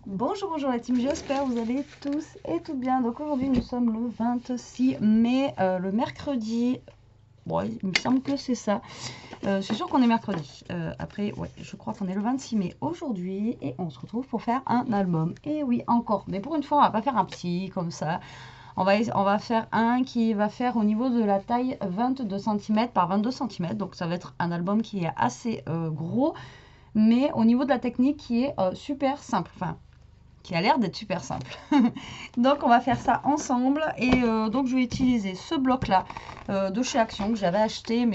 Bonjour, bonjour la team, j'espère que vous allez tous et toutes bien. Donc aujourd'hui nous sommes le 26 mai, le mercredi. Bon, il me semble que c'est ça. C'est sûr qu'on est mercredi. Après, ouais, je crois qu'on est le 26 mai aujourd'hui et on se retrouve pour faire un album. Et oui, encore. Mais pour une fois, on va pas faire un petit comme ça. On va faire un qui va faire au niveau de la taille 22 cm par 22 cm. Donc ça va être un album qui est assez gros, mais au niveau de la technique qui est super simple. Enfin, qui a l'air d'être super simple. Donc on va faire ça ensemble et donc je vais utiliser ce bloc là de chez Action que j'avais acheté, mais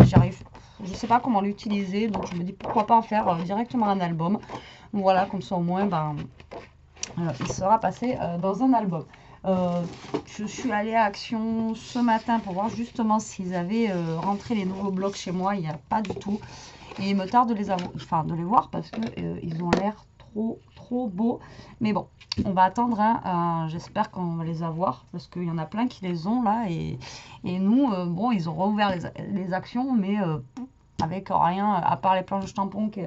je sais pas comment l'utiliser, donc je me dis pourquoi pas en faire directement un album. Voilà, comme ça au moins il sera passé dans un album. Je suis allée à Action ce matin pour voir justement s'ils avaient rentré les nouveaux blocs chez moi. Il n'y a pas du tout et il me tarde de les voir parce que ils ont l'air trop beaux. Mais bon, on va attendre, hein, j'espère qu'on va les avoir parce qu'il y en a plein qui les ont là et nous, bon, ils ont rouvert les actions, mais avec rien à part les planches de tampons que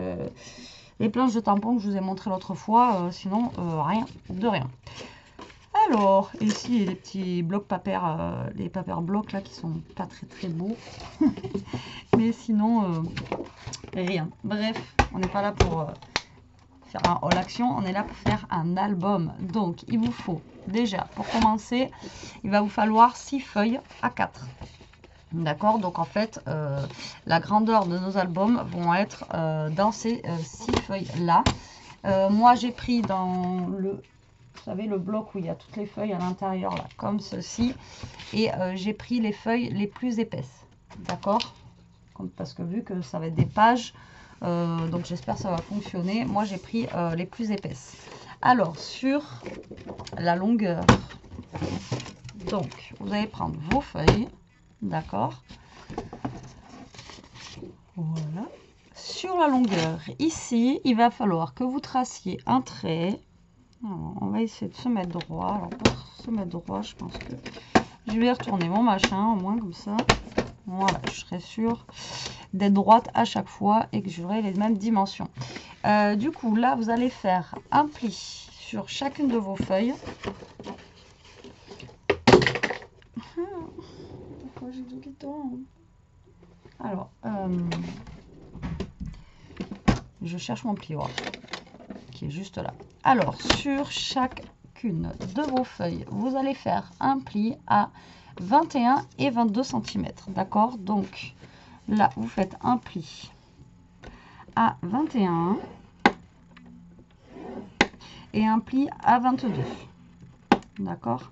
je vous ai montré l'autre fois, sinon rien de rien. Alors, ici il y a les petits blocs papier, les papier blocs là qui sont pas très beaux, mais sinon rien. Bref, on n'est pas là pour faire un haul action, on est là pour faire un album. Donc il vous faut déjà, pour commencer, il va vous falloir 6 feuilles A4. D'accord, donc en fait la grandeur de nos albums vont être dans ces 6 feuilles là. Moi j'ai pris dans le, vous savez, le bloc où il y a toutes les feuilles à l'intérieur là, comme ceci, et j'ai pris les feuilles les plus épaisses. D'accord, parce que vu que ça va être des pages, donc j'espère que ça va fonctionner. Moi j'ai pris les plus épaisses. Alors sur la longueur, donc vous allez prendre vos feuilles, d'accord, voilà. Sur la longueur ici, il va falloir que vous traciez un trait. Alors, on va essayer de se mettre droit. Alors pour se mettre droit, je pense que je vais retourner mon machin au moins comme ça. Voilà, je serai sûre d'être droite à chaque fois et que j'aurai les mêmes dimensions. Du coup, là, vous allez faire un pli sur chacune de vos feuilles. Pourquoi j'ai tout le temps? Alors, je cherche mon plioir qui est juste là. Alors, sur chacune de vos feuilles, vous allez faire un pli à 21 et 22 cm. D'accord? Donc, là, vous faites un pli à 21 et un pli à 22. D'accord?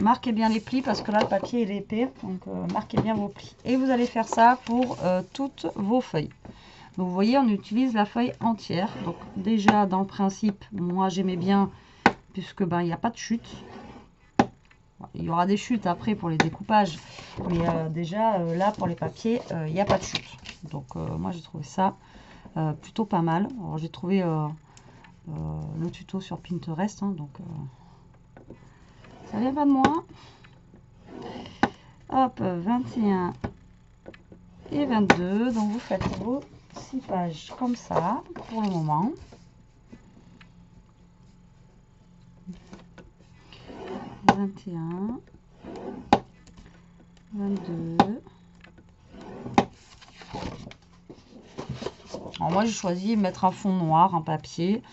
Marquez bien les plis parce que là, le papier est épais. Donc, marquez bien vos plis. Et vous allez faire ça pour toutes vos feuilles. Donc, vous voyez, on utilise la feuille entière. Donc, déjà, dans le principe, moi, j'aimais bien puisque il n'y a pas de chute. Il y aura des chutes après pour les découpages, mais déjà là pour les papiers il n'y a pas de chute. Donc moi j'ai trouvé ça plutôt pas mal. J'ai trouvé le tuto sur Pinterest, hein, donc ça vient pas de moi. Hop, 21 et 22, donc vous faites vos 6 pages comme ça pour le moment. 21, 22. Alors moi j'ai choisi de mettre un fond noir, un papier.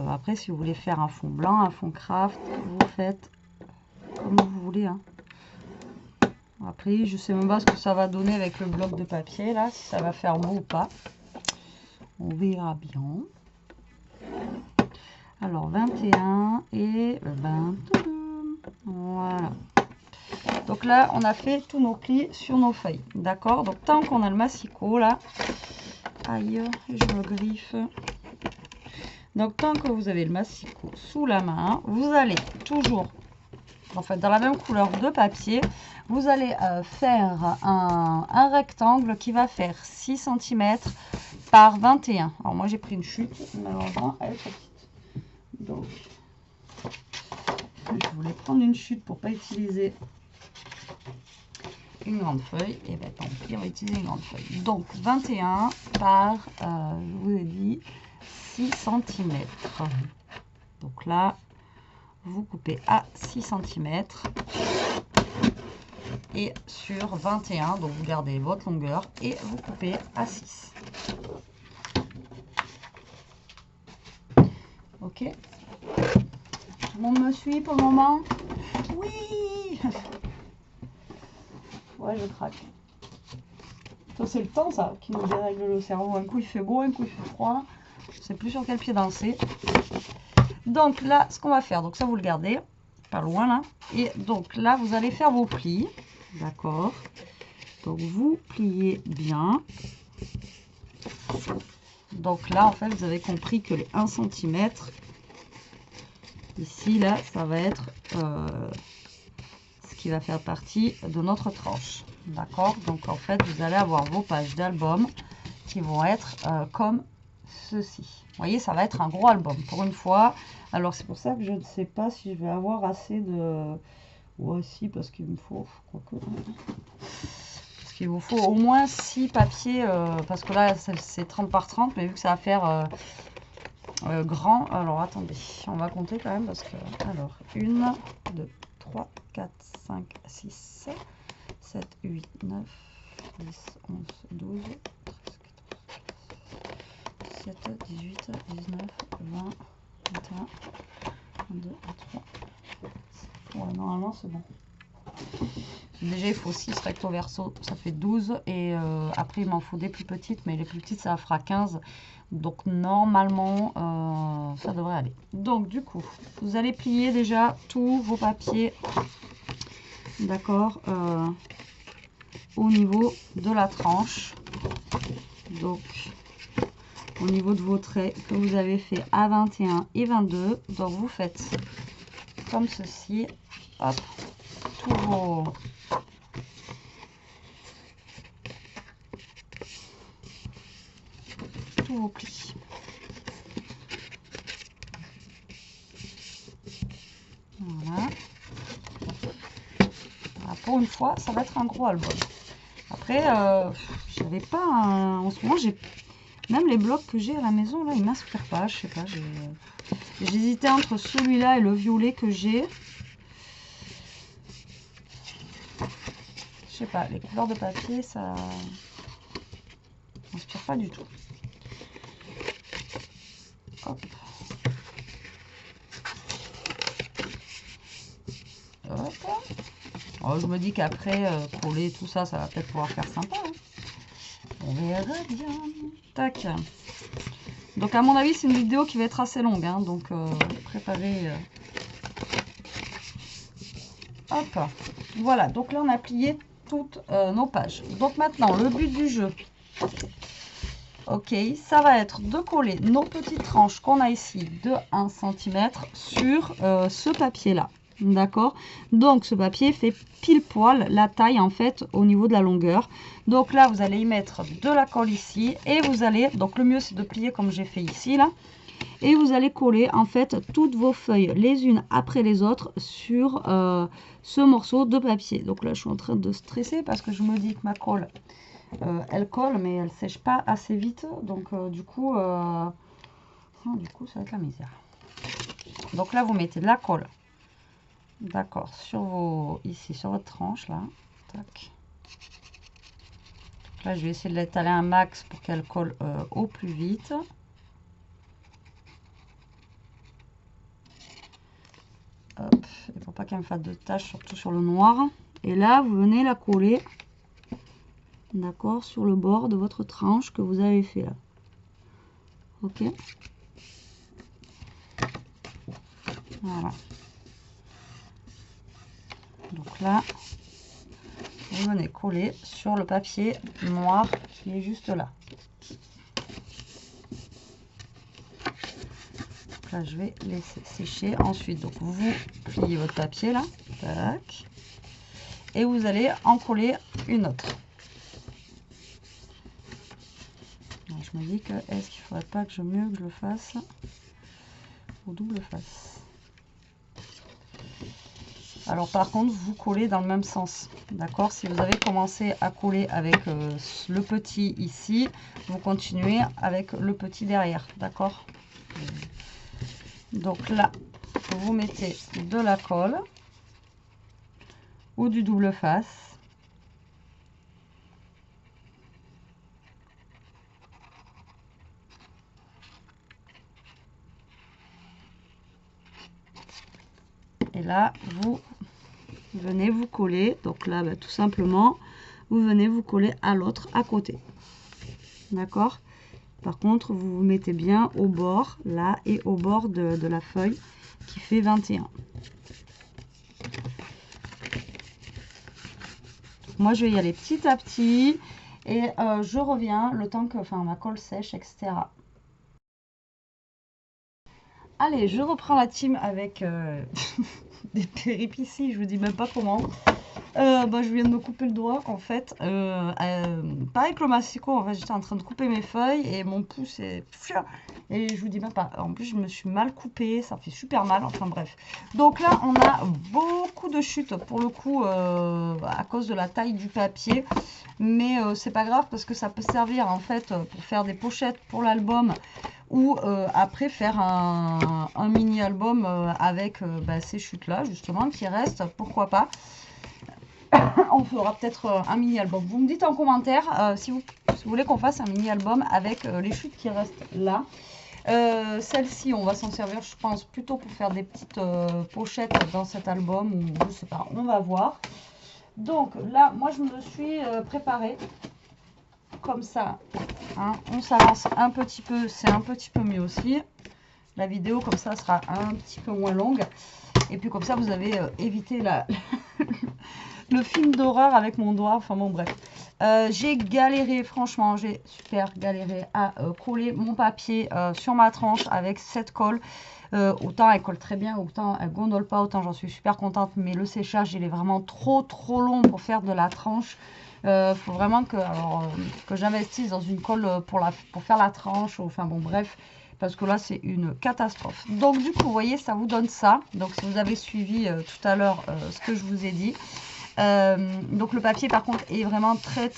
Après si vous voulez faire un fond blanc, un fond craft, vous faites comme vous voulez, hein. Après je sais même pas ce que ça va donner avec le bloc de papier là, si ça va faire beau ou pas. On verra bien. Alors 21 et 22. Voilà. Donc là on a fait tous nos plis sur nos feuilles. D'accord, donc tant qu'on a le massicot là. Aïe, je me griffe. Donc tant que vous avez le massicot sous la main, vous allez toujours, en fait dans la même couleur de papier, vous allez faire un rectangle qui va faire 6 cm par 21. Alors moi j'ai pris une chute, malheureusement elle est trop petite. Donc je voulais prendre une chute pour pas utiliser une grande feuille, et bien tant pis, on va utiliser une grande feuille. Donc 21 par, je vous ai dit, 6 cm. Donc là, vous coupez à 6 cm. Et sur 21, donc vous gardez votre longueur et vous coupez à 6. Ok. Tout le monde me suit pour le moment? Oui. Ouais, je craque. Ça, c'est le temps, ça, qui nous dérègle le cerveau. Un coup, il fait beau, un coup, il fait froid. Je sais plus sur quel pied danser. Donc là, ce qu'on va faire, donc ça, vous le gardez pas loin, là. Et donc là, vous allez faire vos plis. D'accord. Donc, vous pliez bien. Donc là, en fait, vous avez compris que les 1 cm, ici, là, ça va être ce qui va faire partie de notre tranche. D'accord? Donc, en fait, vous allez avoir vos pages d'album qui vont être comme ceci. Vous voyez, ça va être un gros album pour une fois. Alors, c'est pour ça que je ne sais pas si je vais avoir assez de... Ouais, si, parce qu'il me faut... Parce qu'il vous faut au moins 6 papiers, parce que là, c'est 30 par 30, mais vu que ça va faire grand... Alors, attendez, on va compter quand même, parce que... Alors, 1, 2, 3, 4, 5, 6, 7, 8, 9, 10, 11, 12, 13, 14, 17, 18, 19, 20, 21, 22, 23. Ouais, normalement, c'est bon. Déjà, il faut 6 recto verso, ça fait 12. Et après, il m'en faut des plus petites, mais les plus petites, ça fera 15. Donc, normalement, ça devrait aller. Donc, du coup, vous allez plier déjà tous vos papiers, d'accord, au niveau de la tranche. Donc, au niveau de vos traits que vous avez fait à 21 et 22. Donc, vous faites comme ceci. Hop, tous vos plis. Voilà. Voilà. Pour une fois, ça va être un gros album. Après, j'avais pas en ce moment, j'ai même les blocs que j'ai à la maison là, ils m'inspirent pas. Je sais pas, j'hésitais entre celui-là et le violet que j'ai. Je sais pas, les couleurs de papier, ça m'inspire pas du tout. Hop. Hop. Oh, je me dis qu'après, coller tout ça, ça va peut-être pouvoir faire sympa. Hein. On verra bien. Tac. Donc, à mon avis, c'est une vidéo qui va être assez longue. Hein, donc, préparez. Hop. Voilà. Donc, là, on a plié toutes nos pages. Donc, maintenant, le but du jeu. Ok, ça va être de coller nos petites tranches qu'on a ici de 1 cm sur ce papier-là. D'accord? Donc, ce papier fait pile poil la taille, en fait, au niveau de la longueur. Donc là, vous allez y mettre de la colle ici. Et vous allez, donc le mieux, c'est de plier comme j'ai fait ici, là. Et vous allez coller, en fait, toutes vos feuilles, les unes après les autres, sur ce morceau de papier. Donc là, je suis en train de stresser parce que je me dis que ma colle, elle colle, mais elle sèche pas assez vite. Donc, du coup, ça va être la misère. Donc là, vous mettez de la colle. D'accord, sur ici, sur votre tranche, là. Tac. Donc là, je vais essayer de l'étaler un max pour qu'elle colle au plus vite. Hop, et pour pas qu'elle me fasse de taches, surtout sur le noir. Et là, vous venez la coller, d'accord, sur le bord de votre tranche que vous avez fait là. Ok. Voilà. Donc là, vous venez coller sur le papier noir qui est juste là. Donc là, je vais laisser sécher. Ensuite, donc vous pliez votre papier là. Tac. Et vous allez en coller une autre. Alors, je me dis que est-ce qu'il ne faudrait pas que je le fasse au double face. Alors par contre, vous collez dans le même sens, d'accord? Si vous avez commencé à coller avec le petit ici, vous continuez avec le petit derrière, d'accord? Donc là, vous mettez de la colle ou du double face. Et là, vous venez vous coller. Donc là, bah, tout simplement, vous venez vous coller à l'autre à côté. D'accord? Par contre, vous vous mettez bien au bord, là, et au bord de la feuille qui fait 21. Moi, je vais y aller petit à petit et je reviens le temps que ma colle sèche, etc. Allez, je reprends la team avec des péripéties, je vous dis même pas comment. Bah, je viens de me couper le doigt en fait, pas avec le massicot, en fait j'étais en train de couper mes feuilles et mon pouce est... Et je vous dis même pas, en plus je me suis mal coupée, ça fait super mal, enfin bref. Donc là on a beaucoup de chutes pour le coup à cause de la taille du papier. Mais c'est pas grave parce que ça peut servir en fait pour faire des pochettes pour l'album ou après faire un mini album avec bah, ces chutes là justement qui restent, pourquoi pas. On fera peut-être un mini album. Vous me dites en commentaire si vous voulez qu'on fasse un mini album avec les chutes qui restent là. Celle-ci on va s'en servir je pense plutôt pour faire des petites pochettes dans cet album ou je sais pas, on va voir. Donc là moi je me suis préparée comme ça, hein. On s'avance un petit peu, c'est un petit peu mieux aussi. La vidéo comme ça sera un petit peu moins longue. Et puis comme ça vous avez évité le film d'horreur avec mon doigt. Enfin bon bref. J'ai galéré, franchement, j'ai super galéré à coller mon papier sur ma tranche avec cette colle. Autant elle colle très bien, autant elle gondole pas, autant j'en suis super contente. Mais le séchage, il est vraiment trop long pour faire de la tranche. Faut vraiment que j'investisse dans une colle pour faire la tranche. Enfin bon bref, parce que là c'est une catastrophe. Donc du coup vous voyez ça vous donne ça. Donc si vous avez suivi tout à l'heure ce que je vous ai dit. Donc le papier par contre est vraiment très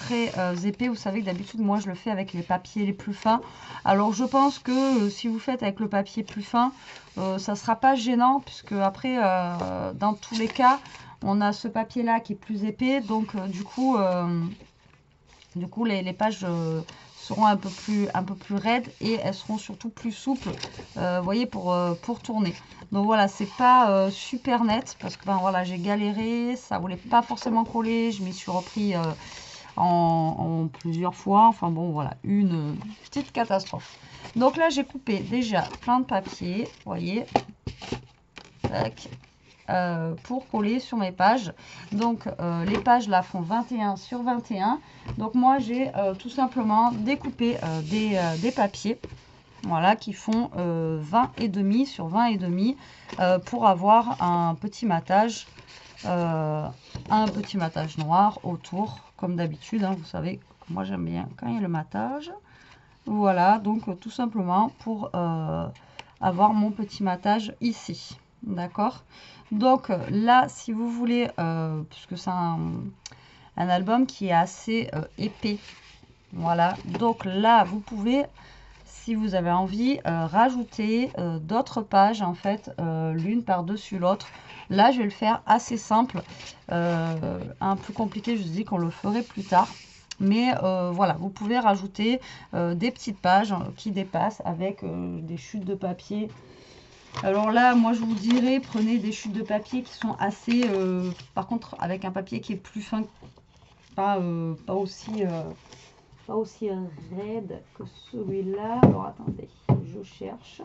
épais. Vous savez que d'habitude moi je le fais avec les papiers les plus fins. Alors je pense que si vous faites avec le papier plus fin, ça sera pas gênant puisque après dans tous les cas on a ce papier là qui est plus épais. Donc du coup les pages seront un peu plus raides et elles seront surtout plus souples, vous voyez, pour tourner. Donc voilà, c'est pas super net parce que ben voilà, j'ai galéré, ça voulait pas forcément coller, je m'y suis repris en plusieurs fois. Enfin bon voilà, une petite catastrophe. Donc là j'ai coupé déjà plein de papier, vous voyez, tac. Pour coller sur mes pages. Donc les pages là font 21 sur 21. Donc moi j'ai tout simplement découpé des papiers, voilà, qui font 20 et demi sur 20 et demi pour avoir un petit matage noir autour comme d'habitude, hein. Vous savez que moi j'aime bien quand il y a le matage. Voilà, donc tout simplement pour avoir mon petit matage ici. D'accord? Donc là, si vous voulez, puisque c'est un album qui est assez épais, voilà. Donc là, vous pouvez, si vous avez envie, rajouter d'autres pages, en fait, l'une par-dessus l'autre. Là, je vais le faire assez simple. Un peu compliqué, je vous dis qu'on le ferait plus tard. Mais voilà, vous pouvez rajouter des petites pages qui dépassent avec des chutes de papier. Alors là, moi je vous dirais, prenez des chutes de papier qui sont assez... par contre, avec un papier qui est plus fin, pas aussi raide que celui-là. Alors attendez, je cherche.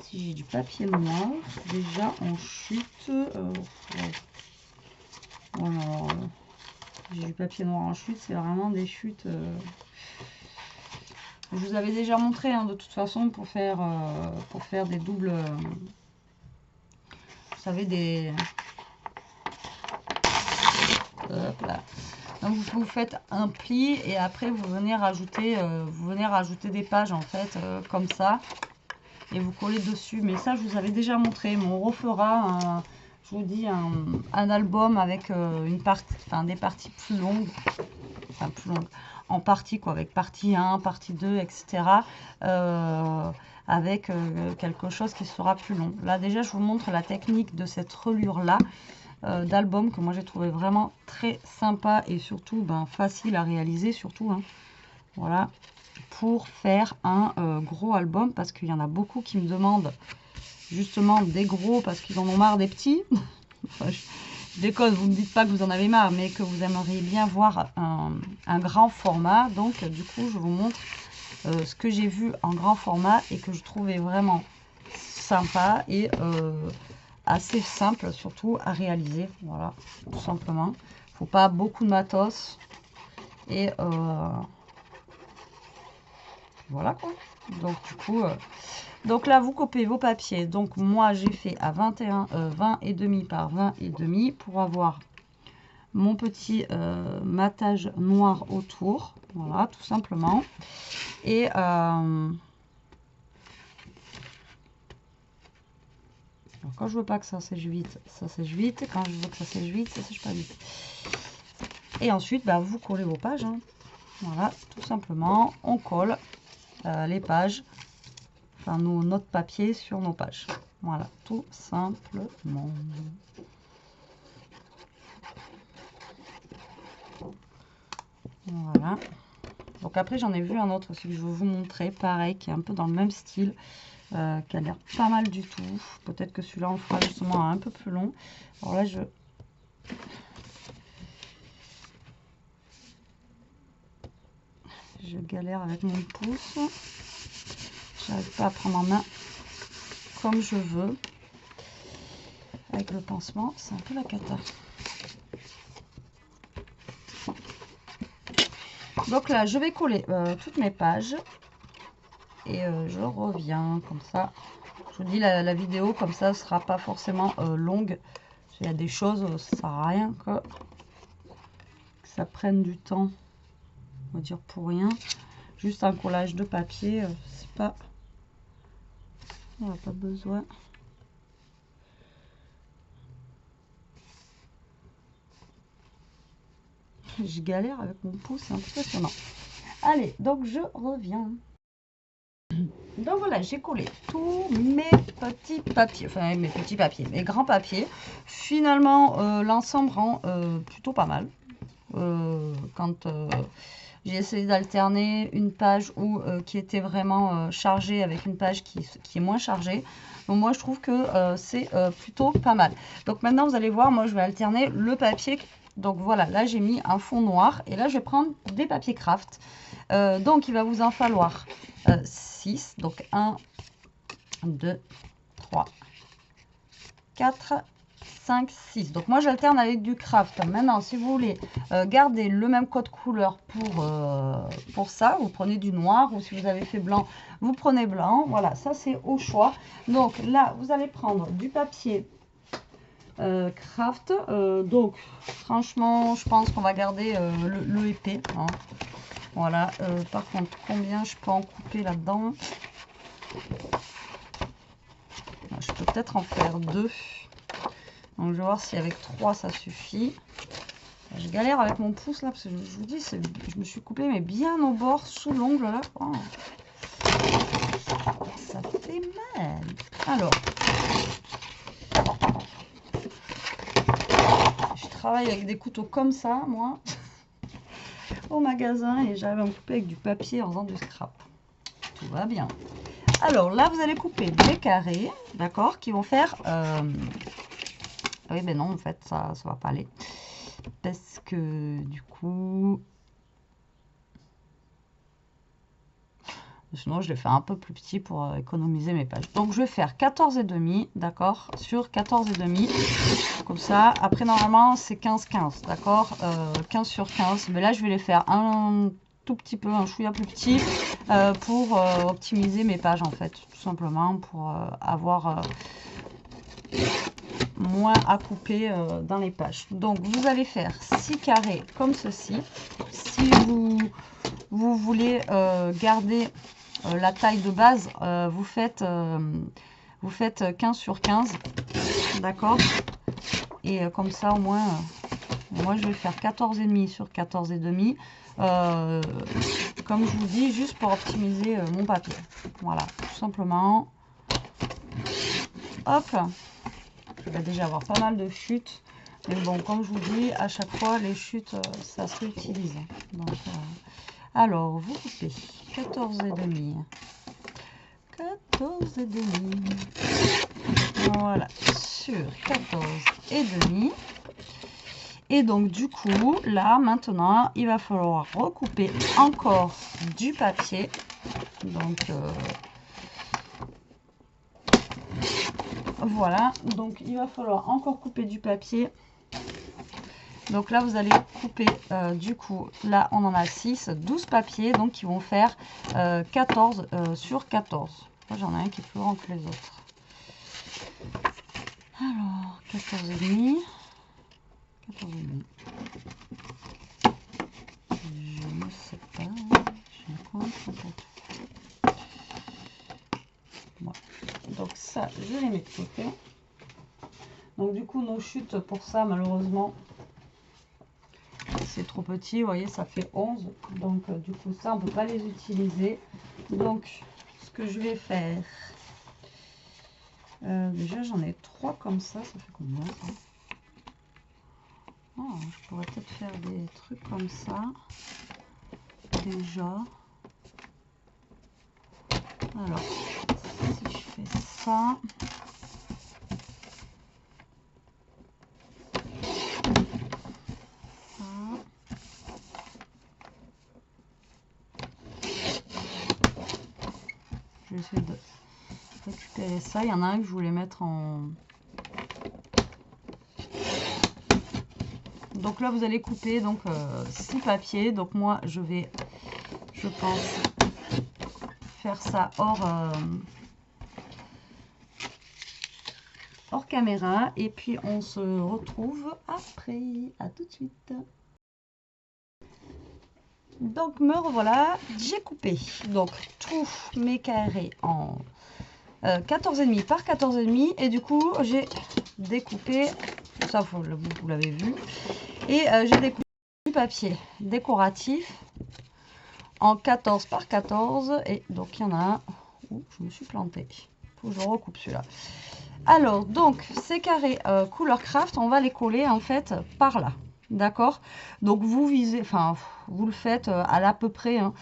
Si j'ai du papier noir, déjà en chute... Alors, j'ai du papier noir en chute, c'est vraiment des chutes... Je vous avais déjà montré hein, de toute façon pour faire des doubles, vous savez, des... Hop là. Donc vous faites un pli et après vous venez rajouter des pages en fait comme ça et vous collez dessus. Mais ça je vous avais déjà montré, mais on refera je vous dis un album avec une partie, des parties plus longues, en partie quoi, avec partie 1, partie 2, etc. avec quelque chose qui sera plus long. Là déjà je vous montre la technique de cette relure là d'album que moi j'ai trouvé vraiment très sympa et surtout facile à réaliser surtout, hein. Voilà, pour faire un gros album, parce qu'il y en a beaucoup qui me demandent justement des gros parce qu'ils en ont marre des petits. Enfin, je déconne, vous ne me dites pas que vous en avez marre, mais que vous aimeriez bien voir un grand format. Donc du coup je vous montre ce que j'ai vu en grand format et que je trouvais vraiment sympa et assez simple surtout à réaliser. Voilà, tout simplement. Faut pas beaucoup de matos et voilà quoi. Donc du coup donc là vous copiez vos papiers. Donc moi j'ai fait à 20 et demi par 20 et demi pour avoir mon petit matage noir autour. Voilà, tout simplement. Et quand je veux pas que ça sèche vite, ça sèche vite. Quand je veux que ça sèche vite, ça sèche pas vite. Et ensuite, vous collez vos pages, hein. Voilà, tout simplement, on colle les pages, enfin notre papier sur nos pages. Voilà, tout simplement. Voilà. Donc après, j'en ai vu un autre aussi que je vais vous montrer, pareil, qui est un peu dans le même style. Qui a l'air pas mal du tout. Peut-être que celui-là on fera justement un peu plus long. Alors là je galère avec mon pouce, j'arrive pas à prendre en main comme je veux. Avec le pansement c'est un peu la cata. Donc là je vais coller toutes mes pages et je reviens comme ça. Je vous dis la vidéo comme ça sera pas forcément longue. Il y a des choses, ça sert à rien que ça prenne du temps, on va dire pour rien. Juste un collage de papier, c'est pas, on n'a pas besoin. Je galère avec mon pouce, c'est impressionnant. Allez, donc je reviens. Donc voilà, j'ai collé tous mes petits papiers, enfin mes petits papiers, mes grands papiers. Finalement, l'ensemble rend plutôt pas mal. Quand j'ai essayé d'alterner une page qui était vraiment chargée avec une page qui est moins chargée. Donc moi je trouve que c'est plutôt pas mal. Donc maintenant vous allez voir, moi je vais alterner le papier. Donc voilà, là j'ai mis un fond noir et là je vais prendre des papiers craft. Donc il va vous en falloir 6. Donc 1, 2, 3, 4, 5, 6. Donc moi j'alterne avec du craft. Maintenant si vous voulez garder le même code couleur pour ça, vous prenez du noir, ou si vous avez fait blanc, vous prenez blanc. Voilà, ça c'est au choix. Donc là vous allez prendre du papier craft. Donc franchement je pense qu'on va garder le épais, hein. Voilà, par contre combien je peux en couper là-dedans? Je peux peut-être en faire 2. Donc je vais voir si avec 3 ça suffit. Je galère avec mon pouce là parce que je vous dis, je me suis coupé mais bien au bord, sous l'ongle là. Oh. Ça fait mal. Alors, je travaille avec des couteaux comme ça, moi, au magasin, et j'arrive à me couper avec du papier en faisant du scrap. Tout va bien. Alors là, vous allez couper des carrés, d'accord, qui vont faire... Oui, ben non, en fait, ça va pas aller. Parce que, du coup... Sinon, je les fais un peu plus petit pour économiser mes pages. Donc, je vais faire 14,5, d'accord, sur 14,5. Comme ça. Après, normalement, c'est 15-15, d'accord, 15 sur 15. Mais là, je vais les faire un tout petit peu, un chouïa plus petit, pour optimiser mes pages, en fait. Tout simplement, pour avoir... moins à couper dans les pages. Donc vous allez faire 6 carrés comme ceci. Si vous voulez garder la taille de base, vous faites 15 sur 15, d'accord, et comme ça au moins moi je vais faire 14,5 sur 14,5. comme je vous dis, juste pour optimiser mon papier. Voilà, tout simplement. Hop, je vais déjà avoir pas mal de chutes. Mais bon, comme je vous dis, à chaque fois, les chutes, ça se réutilise. Donc, alors, vous coupez 14,5. 14,5. Voilà, sur 14,5. Et donc, du coup, là, maintenant, il va falloir recouper encore du papier. Donc, voilà. Donc, il va falloir encore couper du papier. Donc là, vous allez couper, du coup, là, on en a 6, 12 papiers, donc qui vont faire 14 sur 14. Moi, j'en ai un qui est plus grand que les autres. Alors, 14,5. 14,5. Je ne sais pas. Je ne compte pas. Voilà. Donc ça, je les mets de côté. Donc du coup, nos chutes pour ça, malheureusement, c'est trop petit. Vous voyez, ça fait 11. Donc du coup, ça, on ne peut pas les utiliser. Donc, ce que je vais faire... déjà, j'en ai 3 comme ça. Ça fait combien, ça? Oh, je pourrais peut-être faire des trucs comme ça. Déjà. Alors, si je fais ça... Je vais essayer de récupérer ça. Il y en a un que je voulais mettre en... Donc là, vous allez couper donc 6 papiers. Donc moi, je vais, je pense, faire ça hors caméra. Et puis, on se retrouve après. À tout de suite. Donc, me revoilà. J'ai coupé donc tous mes carrés en 14,5 par 14,5. Et du coup, j'ai découpé, ça vous l'avez vu. Et j'ai découpé du papier décoratif en 14 par 14. Et donc, il y en a un où je me suis plantée. Il faut que je recoupe celui-là. Alors, donc, ces carrés couleur craft, on va les coller en fait par là. D'accord? Donc, vous visez, enfin, vous le faites à l'à peu près. Hein,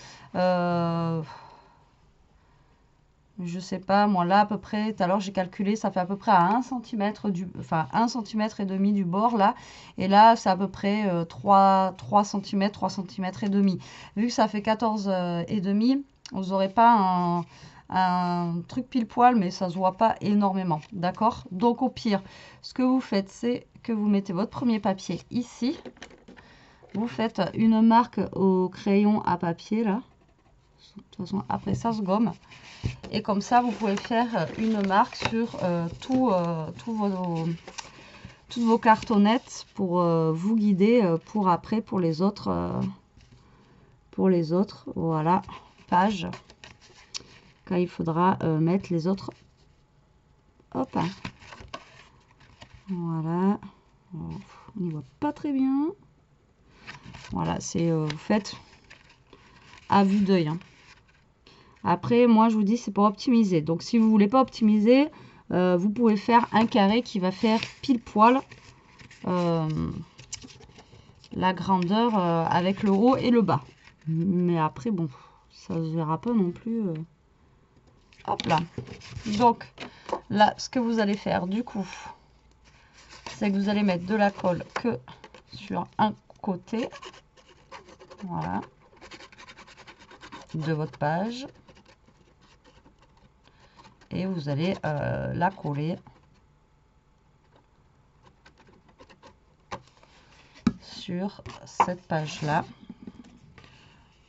je sais pas, moi là à peu près, tout à l'heure j'ai calculé, ça fait à peu près à 1 cm enfin 1 cm et demi du bord là. Et là c'est à peu près 3 cm, 3 cm et demi. Vu que ça fait 14 et demi, vous n'aurez pas un truc pile poil, mais ça se voit pas énormément. D'accord? Donc au pire, ce que vous faites, c'est que vous mettez votre premier papier ici. Vous faites une marque au crayon à papier là. De toute façon, après ça se gomme. Et comme ça, vous pouvez faire une marque sur toutes vos cartonnettes pour vous guider pour après, pour les autres, voilà, pages. Quand il faudra mettre les autres. Hop. Voilà. On n'y voit pas très bien. Voilà, c'est vous faites à vue d'œil. Hein. Après, moi, je vous dis, c'est pour optimiser. Donc, si vous ne voulez pas optimiser, vous pouvez faire un carré qui va faire pile poil la grandeur avec le haut et le bas. Mais après, bon, ça ne se verra pas non plus. Hop là. Donc, là, ce que vous allez faire, du coup, c'est que vous allez mettre de la colle que sur un côté. Voilà. De votre page. Et vous allez la coller sur cette page là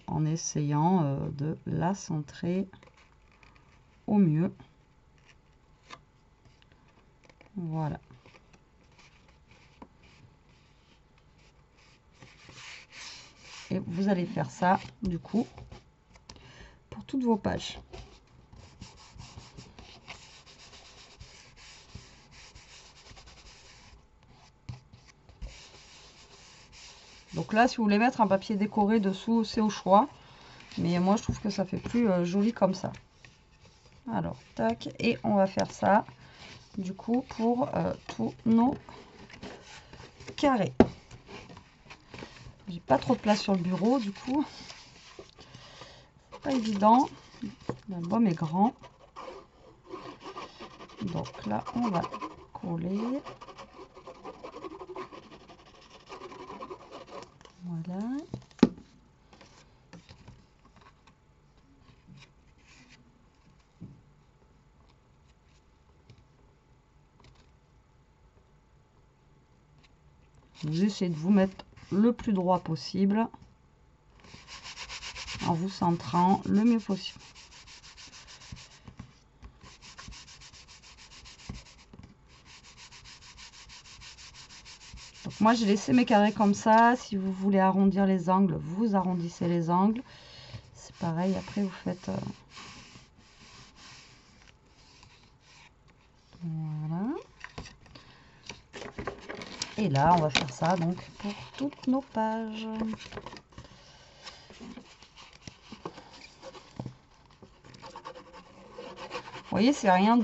en essayant de la centrer au mieux. Voilà. Et vous allez faire ça du coup pour toutes vos pages. Donc là, si vous voulez mettre un papier décoré dessous, c'est au choix. Mais moi, je trouve que ça fait plus joli comme ça. Alors, tac. Et on va faire ça, du coup, pour tous nos carrés. J'ai pas trop de place sur le bureau, du coup. Pas évident. L'album est grand. Donc là, on va coller. Voilà. Vous essayez de vous mettre le plus droit possible en vous centrant le mieux possible. Donc moi j'ai laissé mes carrés comme ça. Si vous voulez arrondir les angles, vous arrondissez les angles. C'est pareil, après vous faites voilà. Et là on va faire ça donc pour toutes nos pages. Vous voyez, c'est rien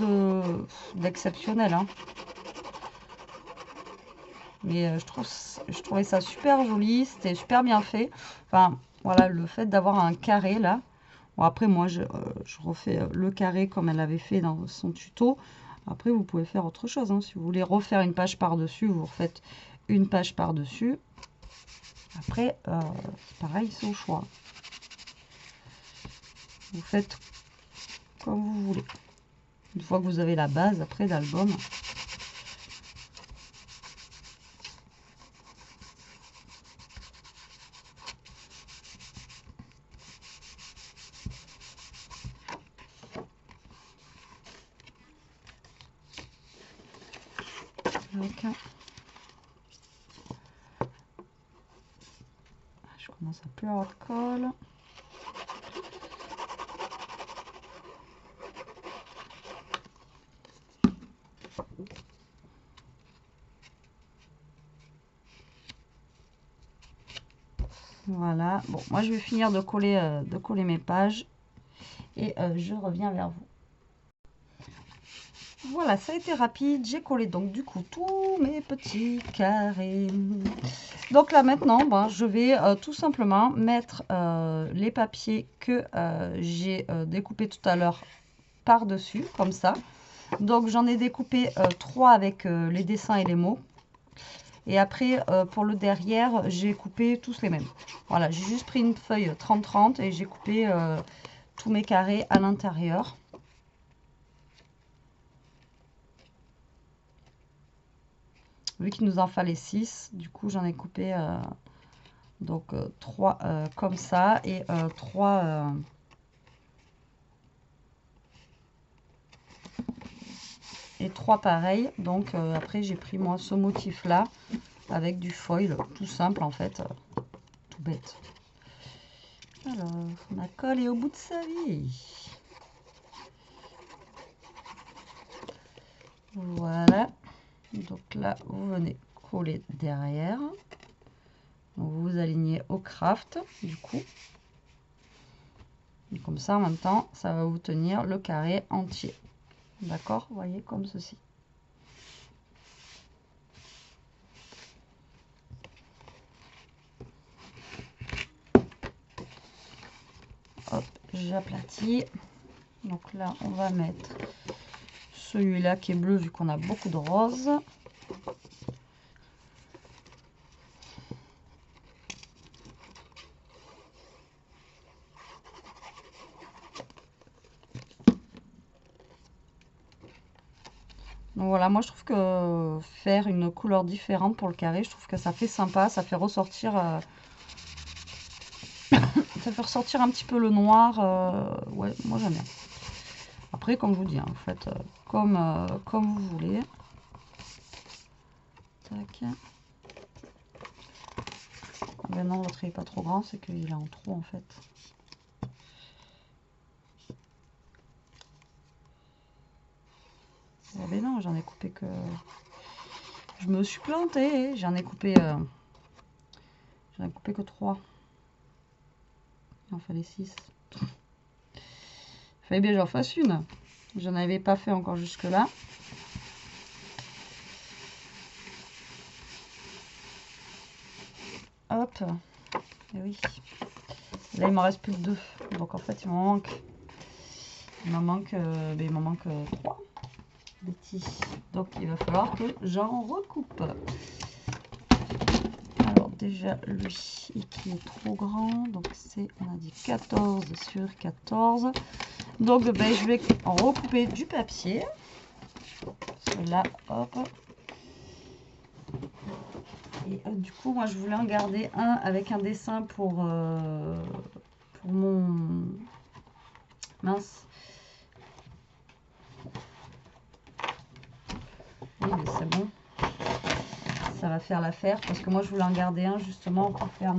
d'exceptionnel, hein. Mais je trouvais ça super joli, c'était super bien fait. Enfin, voilà, le fait d'avoir un carré là. Bon, après, moi, je refais le carré comme elle avait fait dans son tuto. Après, vous pouvez faire autre chose, hein. Si vous voulez refaire une page par-dessus, vous refaites une page par-dessus. Après, c'est pareil, c'est au choix. Vous faites comme vous voulez. Une fois que vous avez la base après d'album. Donc, je commence à plus avoir de colle. Voilà, bon, moi je vais finir de coller mes pages et je reviens vers vous. Voilà, ça a été rapide, j'ai collé donc du coup tous mes petits carrés. Donc là maintenant, ben, je vais tout simplement mettre les papiers que j'ai découpés tout à l'heure par-dessus, comme ça. Donc j'en ai découpé 3 avec les dessins et les mots. Et après, pour le derrière, j'ai coupé tous les mêmes. Voilà, j'ai juste pris une feuille 30-30 et j'ai coupé tous mes carrés à l'intérieur. Vu qu'il nous en fallait 6, du coup, j'en ai coupé donc 3 comme ça et 3... et 3 pareils. Donc après, j'ai pris moi ce motif-là avec du foil, tout simple en fait, tout bête. Alors, ma colle est au bout de sa vie. Voilà. Donc là, vous venez coller derrière. Donc vous vous alignez au craft, du coup. Et comme ça, en même temps, ça va vous tenir le carré entier. D'accord? Vous voyez, comme ceci. Hop, j'aplatis. Donc là, on va mettre celui-là qui est bleu, vu qu'on a beaucoup de rose. Donc voilà, moi je trouve que faire une couleur différente pour le carré, je trouve que ça fait sympa, ça fait ressortir, ça fait ressortir un petit peu le noir. Ouais, moi j'aime bien. Après, comme je vous dis, hein, vous faites comme vous voulez. Tac. Ah ben non, votre n'est pas trop grand, c'est qu'il est en trop en fait. Ah ben non, j'en ai coupé que... Je me suis plantée, j'en ai coupé que 3. On fait les 6. Il fallait bien que j'en fasse une. Je n'en avais pas fait encore jusque là. Hop. Et oui. Là il m'en reste plus que 2. Donc en fait il m'en manque. Il m'en manque 3 petits. Donc il va falloir que j'en recoupe. Alors déjà lui qui est trop grand. Donc c'est, on a dit 14 sur 14. Donc ben, je vais en recouper du papier. Là, hop. Et du coup, moi je voulais en garder un avec un dessin pour mon... Mince. Oui, mais c'est bon. Ça va faire l'affaire parce que moi je voulais en garder un justement pour faire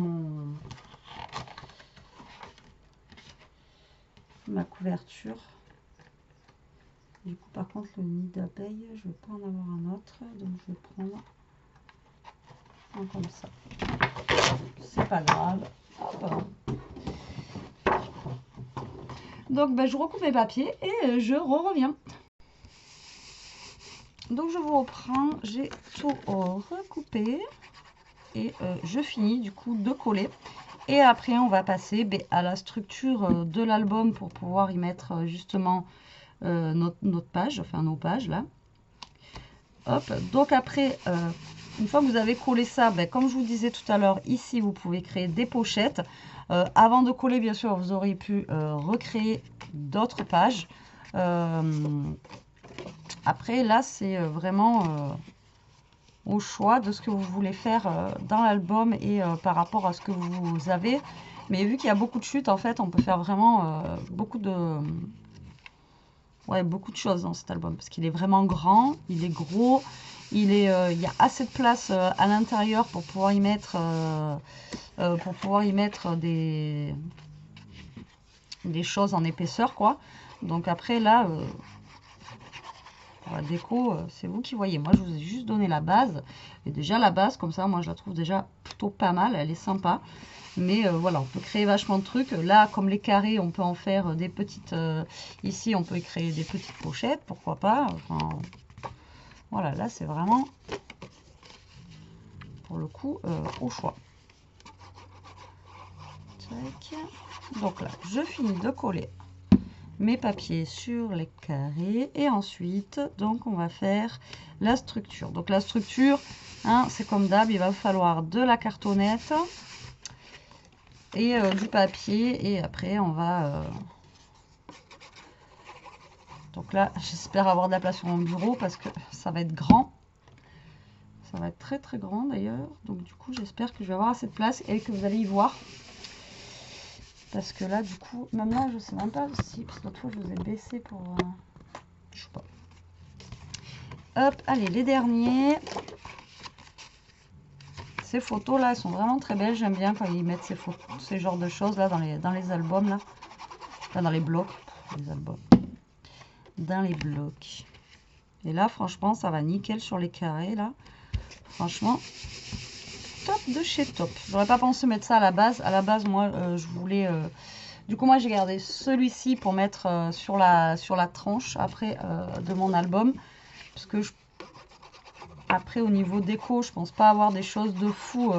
ma couverture. Du coup, par contre, le nid d'abeille, je ne vais pas en avoir un autre. Donc, je vais prendre un comme ça. C'est pas grave. Hop. Donc, ben, je recoupe mes papiers et je reviens. Donc, je vous reprends. J'ai tout recoupé. Et je finis du coup de coller. Et après, on va passer à la structure de l'album pour pouvoir y mettre justement notre page, enfin nos pages là. Hop, donc après, une fois que vous avez collé ça, comme je vous disais tout à l'heure, ici vous pouvez créer des pochettes. Avant de coller, bien sûr, vous aurez pu recréer d'autres pages. Après, là, c'est vraiment au choix de ce que vous voulez faire dans l'album et par rapport à ce que vous avez. Mais vu qu'il y a beaucoup de chutes, en fait, on peut faire vraiment beaucoup de choses dans cet album parce qu'il est vraiment grand, il est gros, il y a assez de place à l'intérieur pour pouvoir y mettre des choses en épaisseur quoi. Donc après là pour la déco c'est vous qui voyez. Moi je vous ai juste donné la base et déjà la base comme ça moi je la trouve déjà plutôt pas mal, elle est sympa. Mais voilà, on peut créer vachement de trucs. Là, comme les carrés, on peut en faire des petites... ici, on peut y créer des petites pochettes, pourquoi pas. Enfin, voilà, là, c'est vraiment, pour le coup, au choix. Tac. Donc là, je finis de coller mes papiers sur les carrés. Et ensuite, donc, on va faire la structure. Donc, la structure, hein, c'est comme d'hab, il va falloir de la cartonnette et du papier et après on va donc là j'espère avoir de la place sur mon bureau parce que ça va être grand, ça va être très très grand d'ailleurs, donc du coup j'espère que je vais avoir assez de place et que vous allez y voir parce que là du coup même là je sais même pas si parce que l'autre fois je vous ai baissé pour je sais pas. Hop, allez les derniers. Ces photos là, elles sont vraiment très belles. J'aime bien quand ils mettent ces genres de choses là dans les albums là. Enfin, dans les blocs. Les albums. Dans les blocs. Et là, franchement, ça va nickel sur les carrés là. Franchement, top de chez top. J'aurais pas pensé mettre ça à la base. À la base, moi, je voulais... Du coup, moi, j'ai gardé celui-ci pour mettre sur la tranche après de mon album. Parce que après, au niveau déco, je pense pas avoir des choses de fou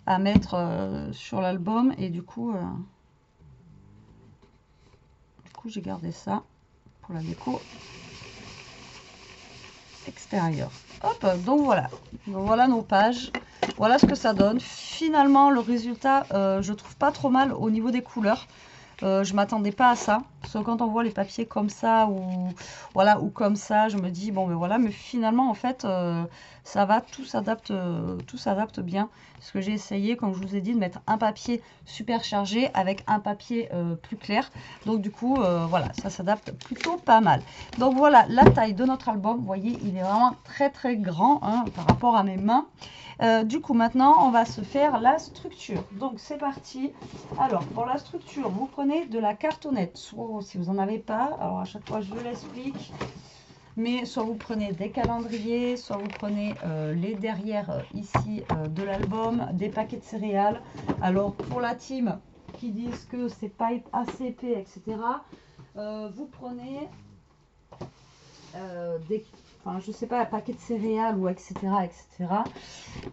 à mettre sur l'album. Et du coup j'ai gardé ça pour la déco extérieure. Hop, donc voilà. Donc voilà nos pages. Voilà ce que ça donne. Finalement, le résultat, je trouve pas trop mal au niveau des couleurs. Je m'attendais pas à ça parce que quand on voit les papiers comme ça ou voilà ou comme ça, je me dis bon mais voilà, mais finalement en fait ça va, tout s'adapte bien parce que j'ai essayé, comme je vous ai dit, de mettre un papier super chargé avec un papier plus clair, donc du coup voilà, ça s'adapte plutôt pas mal. Donc voilà la taille de notre album, vous voyez il est vraiment très très grand hein, par rapport à mes mains. Du coup maintenant on va se faire la structure, donc c'est parti. Alors pour la structure vous prenez de la cartonnette, soit si vous n'en avez pas, alors à chaque fois je l'explique, mais soit vous prenez des calendriers, soit vous prenez les derrières ici de l'album, des paquets de céréales. Alors pour la team qui disent que c'est pas assez épais, etc. Vous prenez enfin, je sais pas, un paquet de céréales ou etc.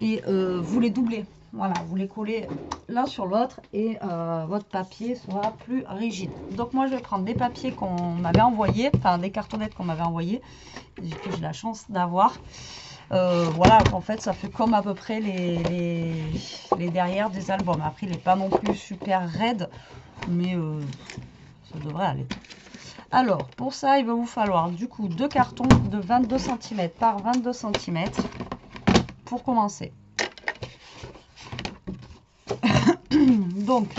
Et vous les doublez. Voilà, vous les collez l'un sur l'autre et votre papier sera plus rigide. Donc moi je vais prendre des papiers qu'on m'avait envoyés, enfin des cartonnettes qu'on m'avait envoyées, que j'ai la chance d'avoir. Voilà, en fait ça fait comme à peu près les derrière des albums. Après il n'est pas non plus super raide, mais ça devrait aller. Alors, pour ça, il va vous falloir du coup 2 cartons de 22 cm par 22 cm pour commencer. Donc,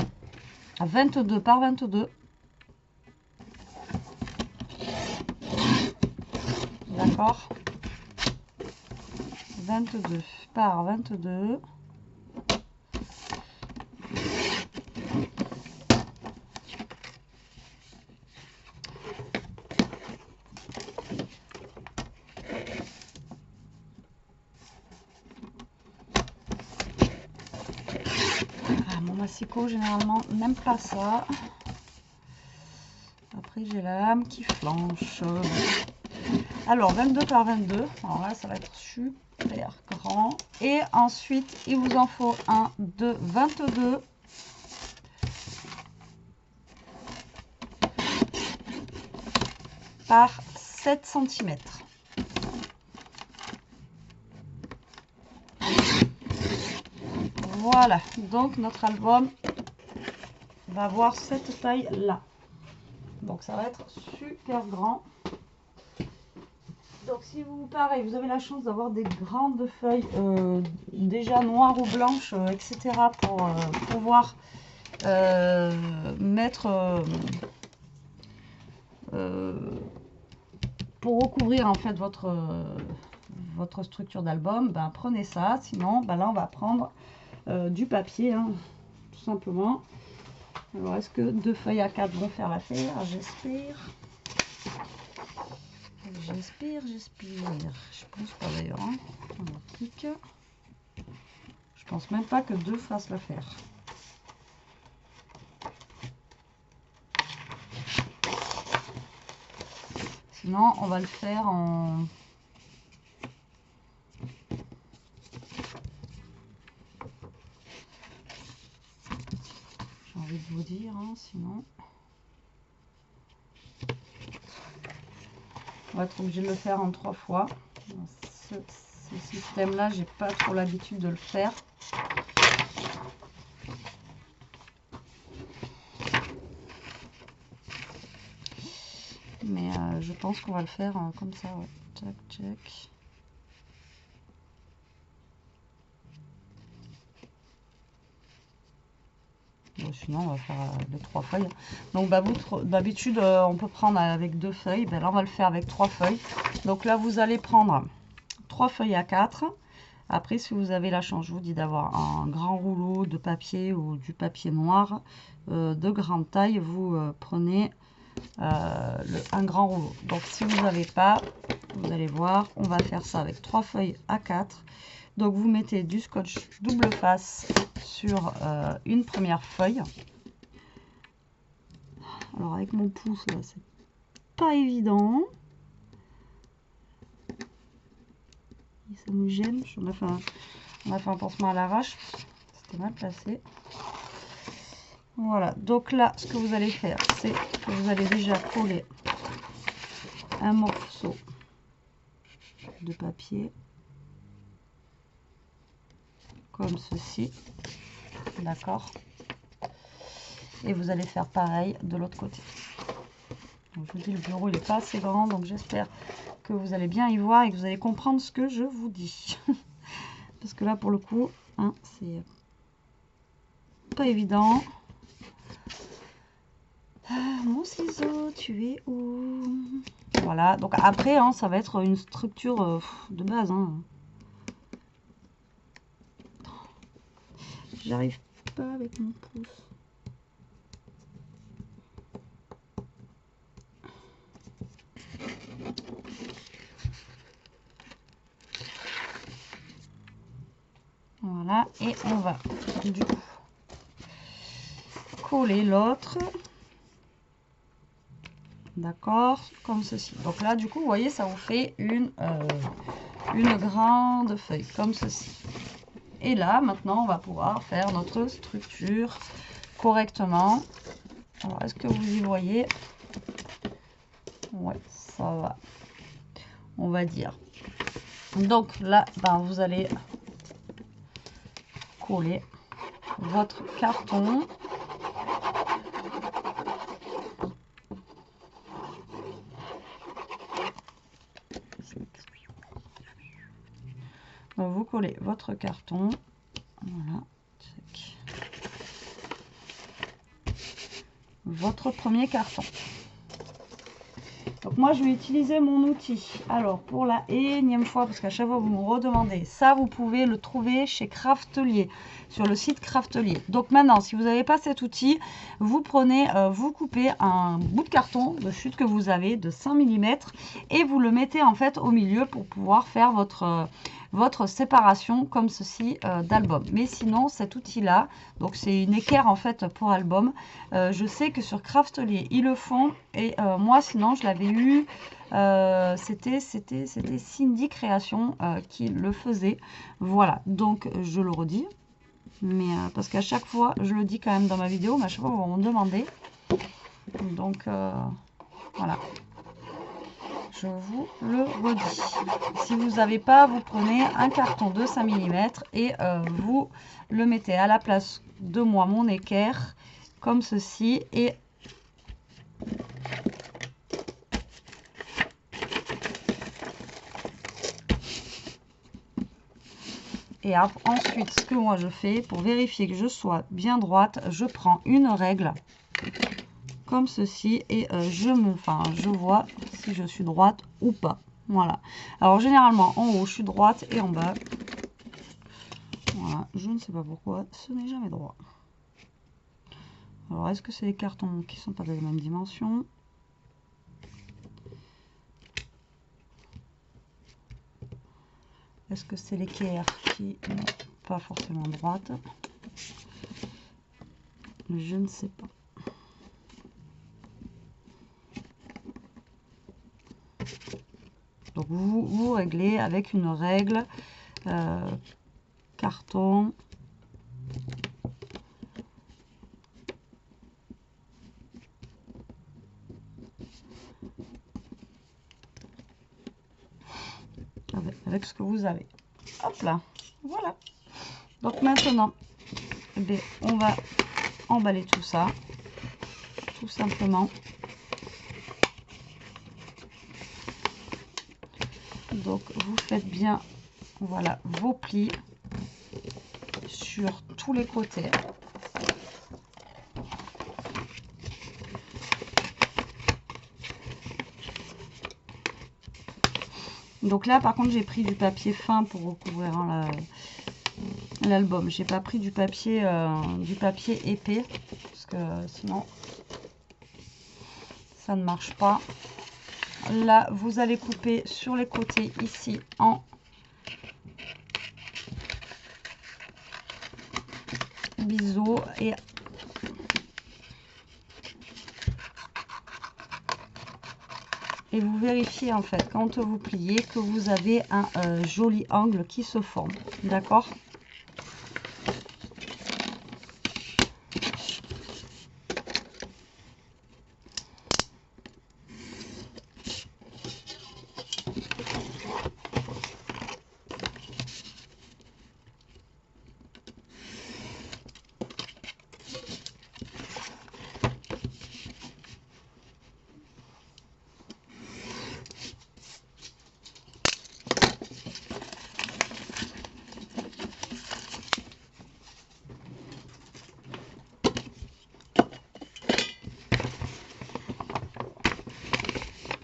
22 par 22. D'accord, 22 par 22. Mon massicot généralement n'aime pas ça. Après j'ai la lame qui flanche. Alors 22 par 22. Alors là ça va être super grand. Et ensuite il vous en faut un de 22 par 7 cm. Voilà, donc notre album va avoir cette taille là. Donc ça va être super grand. Donc si vous, pareil, vous avez la chance d'avoir des grandes feuilles déjà noires ou blanches, etc. pour pouvoir mettre pour recouvrir en fait votre structure d'album, ben, prenez ça. Sinon ben, là on va prendre du papier, hein, tout simplement. Alors est-ce que 2 feuilles A4 vont faire l'affaire? J'espère. J'espère. Je pense pas d'ailleurs. Hein. Je pense même pas que 2 fassent l'affaire. Sinon, on va le faire en... J'ai envie de vous dire, hein, sinon... On va être obligé de le faire en 3 fois. Ce système-là, j'ai pas trop l'habitude de le faire. Mais je pense qu'on va le faire comme ça, ouais. Tac, tac. Bon, sinon, on va faire les 3 feuilles. Donc, d'habitude, on peut prendre avec 2 feuilles. Ben, là, on va le faire avec 3 feuilles. Donc là, vous allez prendre 3 feuilles A4. Après, si vous avez la chance, je vous dis d'avoir un grand rouleau de papier ou du papier noir de grande taille, vous prenez un grand rouleau. Donc, si vous n'avez pas, vous allez voir, on va faire ça avec 3 feuilles A4. Donc, vous mettez du scotch double face sur une première feuille. Alors, avec mon pouce, là, c'est pas évident. Ça me gêne. On a fait un pansement à l'arrache. C'était mal placé. Voilà. Donc là, ce que vous allez faire, c'est que vous allez déjà coller un morceau de papier comme ceci. D'accord. Et vous allez faire pareil de l'autre côté. Donc, je vous dis, le bureau il n'est pas assez grand, donc j'espère que vous allez bien y voir et que vous allez comprendre ce que je vous dis. Parce que là, pour le coup, hein, c'est pas évident. Mon ciseau, tu es où? Voilà, donc après, hein, ça va être une structure de base. Hein. J'arrive pas avec mon pouce. Voilà, et on va du coup coller l'autre. D'accord, comme ceci. Donc là, du coup, vous voyez, ça vous fait une grande feuille, comme ceci. Et là, maintenant, on va pouvoir faire notre structure correctement. Alors, est-ce que vous y voyez? Ouais, ça va. On va dire. Donc là, ben, vous allez coller votre carton. Donc, vous collez votre carton. Voilà. Votre premier carton. Donc moi je vais utiliser mon outil. Alors pour la énième fois, parce qu'à chaque fois vous me redemandez, ça vous pouvez le trouver chez Craftelier, sur le site Craftelier. Donc maintenant si vous n'avez pas cet outil, vous prenez, vous coupez un bout de carton de chute que vous avez de 5 mm et vous le mettez en fait au milieu pour pouvoir faire votre séparation comme ceci d'album. Mais sinon cet outil là, donc c'est une équerre en fait pour album, je sais que sur Craftelier ils le font et moi sinon je l'avais eu, c'était Cindy Création qui le faisait. Voilà, donc je le redis, mais parce qu'à chaque fois je le dis quand même dans ma vidéo, mais à chaque fois vous me demandez, donc voilà. Je vous le redis. Si vous n'avez pas, vous prenez un carton de 5 mm et vous le mettez à la place de moi, mon équerre, comme ceci. Et ensuite, ce que moi je fais, pour vérifier que je sois bien droite, je prends une règle, comme ceci, et je vois si je suis droite ou pas. Voilà. Alors généralement en haut je suis droite et en bas, voilà, je ne sais pas pourquoi, ce n'est jamais droit. Alors est-ce que c'est les cartons qui sont pas de la même dimension? Est-ce que c'est l'équerre qui n'est pas forcément droite? Je ne sais pas. Donc vous réglez avec une règle carton. Avec ce que vous avez. Hop là, voilà. Donc maintenant, eh bien, on va emballer tout ça, tout simplement. Donc vous faites bien, voilà, vos plis sur tous les côtés. Donc là par contre j'ai pris du papier fin pour recouvrir l'album. J'ai pas pris du papier épais parce que sinon ça ne marche pas. Là vous allez couper sur les côtés ici en biseau et vous vérifiez en fait quand vous pliez que vous avez un joli angle qui se forme, d'accord?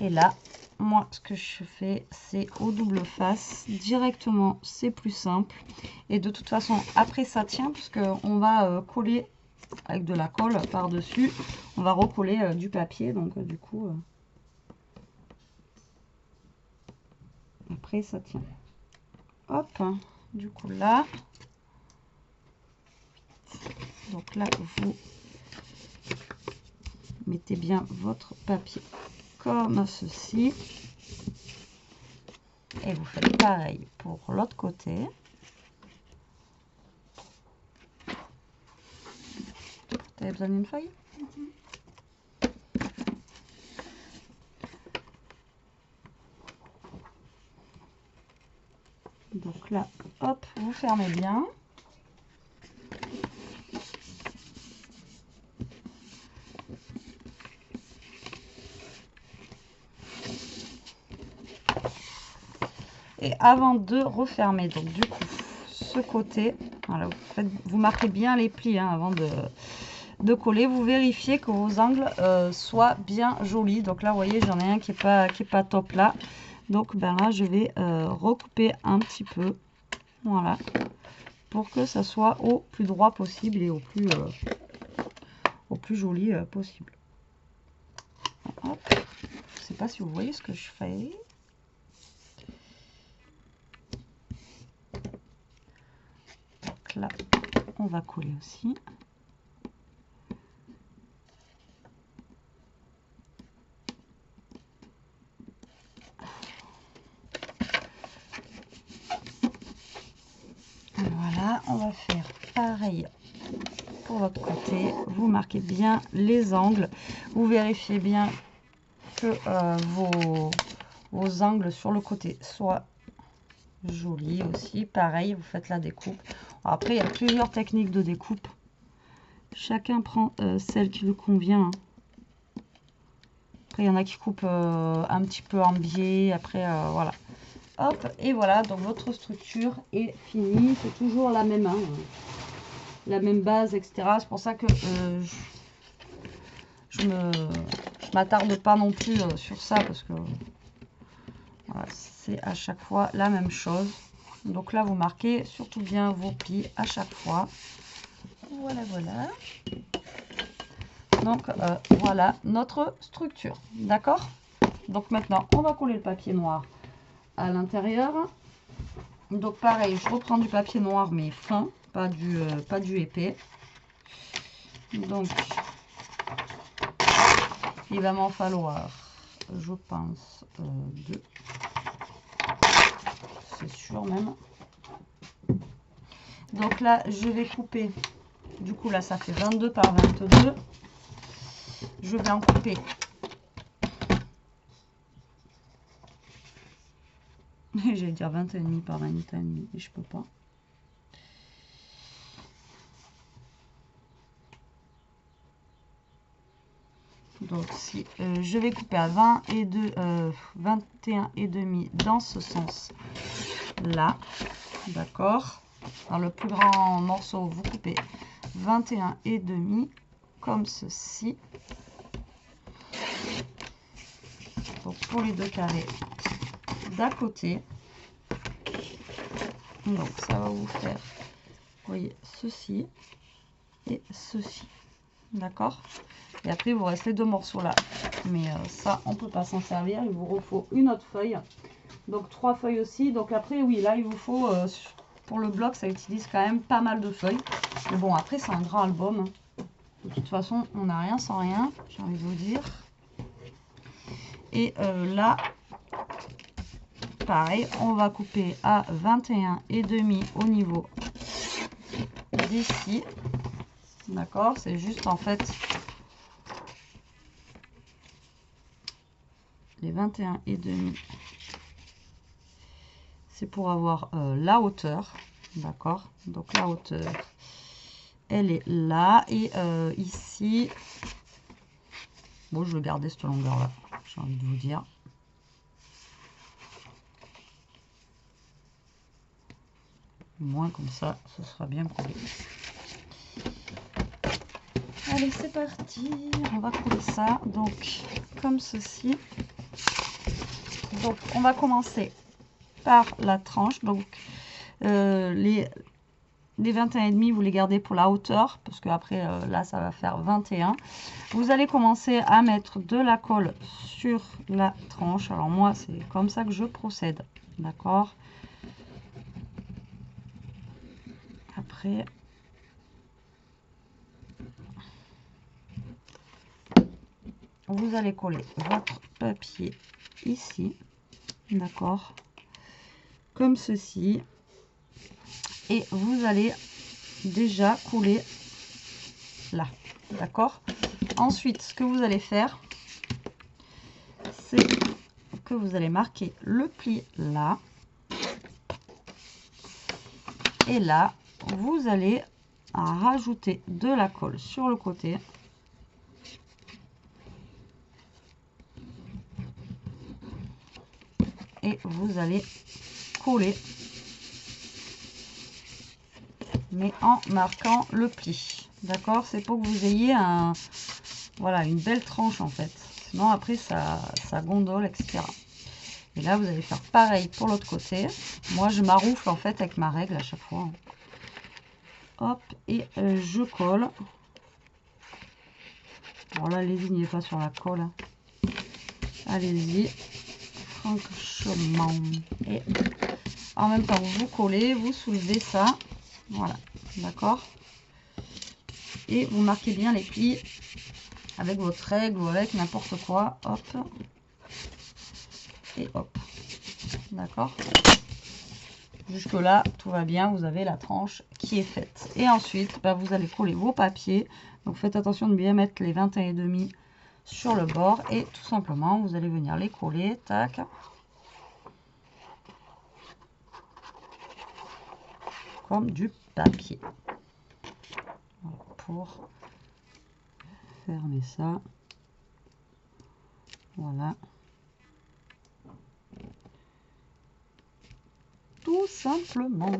Et là, moi, ce que je fais, c'est au double face. Directement, c'est plus simple. Et de toute façon, après, ça tient, puisqu'on va coller avec de la colle par-dessus. On va recoller du papier. Donc, du coup, après, ça tient. Hop, du coup, là. Donc là, vous mettez bien votre papier comme ceci. Et vous faites pareil pour l'autre côté. Vous avez besoin d'une feuille? Donc là, hop, vous fermez bien. Et avant de refermer, donc du coup, ce côté, voilà, vous marquez bien les plis hein, avant de coller. Vous vérifiez que vos angles soient bien jolis. Donc là, vous voyez, j'en ai un qui est pas top là. Donc ben là, je vais recouper un petit peu, voilà, pour que ça soit au plus droit possible et au plus joli possible. Hop. Je ne sais pas si vous voyez ce que je fais. Donc là, on va coller aussi. Voilà, on va faire pareil pour l'autre côté. Vous marquez bien les angles. Vous vérifiez bien que vos angles sur le côté soient jolis aussi. Pareil, vous faites la découpe. Après, il y a plusieurs techniques de découpe. Chacun prend celle qui lui convient. Hein. Après, il y en a qui coupent un petit peu en biais. Après, voilà. Hop, et voilà, donc votre structure est finie. C'est toujours la même, hein, la même base, etc. C'est pour ça que je m'attarde pas non plus sur ça parce que voilà, c'est à chaque fois la même chose. Donc là, vous marquez surtout bien vos plis à chaque fois. Voilà, voilà. Donc voilà notre structure, d'accord? Donc maintenant, on va coller le papier noir à l'intérieur. Donc pareil, je reprends du papier noir mais fin, pas du épais. Donc il va m'en falloir, je pense, deux. C'est sûr même. Donc là, je vais couper. Du coup, là, ça fait 22 par 22. Je vais en couper. J'allais dire 21,5 par 21,5, mais je peux pas. Donc si je vais couper à 21,5 dans ce sens là, d'accord. Dans le plus grand morceau, vous coupez 21,5 comme ceci. Donc pour les deux carrés d'à côté. Donc ça va vous faire, vous voyez, ceci et ceci, d'accord. Et après, il vous reste les deux morceaux là. Mais ça, on peut pas s'en servir. Il vous refaut une autre feuille. Donc 3 feuilles aussi. Donc après, oui, là, il vous faut, pour le bloc, ça utilise quand même pas mal de feuilles. Mais bon, après, c'est un grand album. De toute façon, on n'a rien sans rien, j'ai envie de vous dire. Et là, pareil, on va couper à 21,5 au niveau d'ici. D'accord, c'est juste en fait les 21,5. C'est pour avoir la hauteur. D'accord, donc la hauteur, elle est là. Et ici, bon, je vais garder cette longueur là, j'ai envie de vous dire. Moins comme ça, ce sera bien collé. Allez, c'est parti. On va coller ça, donc, comme ceci. Donc, on va commencer par la tranche. Donc, les 21,5, vous les gardez pour la hauteur, parce que après, là, ça va faire 21. Vous allez commencer à mettre de la colle sur la tranche. Alors, moi, c'est comme ça que je procède. D'accord? Après, vous allez coller votre papier ici, d'accord, comme ceci, et vous allez déjà coller là, d'accord. Ensuite, ce que vous allez faire, c'est que vous allez marquer le pli là, et là, vous allez rajouter de la colle sur le côté. Et vous allez coller, mais en marquant le pli, d'accord. C'est pour que vous ayez voilà, une belle tranche en fait, sinon après ça gondole, etc. Et là vous allez faire pareil pour l'autre côté. Moi je m'aroufle en fait avec ma règle à chaque fois, hop, et je colle. Voilà, lésignez pas sur la colle, allez-y franchement. Et en même temps vous collez, vous soulevez ça, voilà, d'accord. Et vous marquez bien les plis avec votre règle ou avec n'importe quoi, hop, et hop, d'accord. Jusque là tout va bien, vous avez la tranche qui est faite. Et ensuite bah, vous allez coller vos papiers, donc faites attention de bien mettre les 21,5 sur le bord, et tout simplement vous allez venir les coller, tac, comme du papier. Voilà, pour fermer ça, voilà, tout simplement.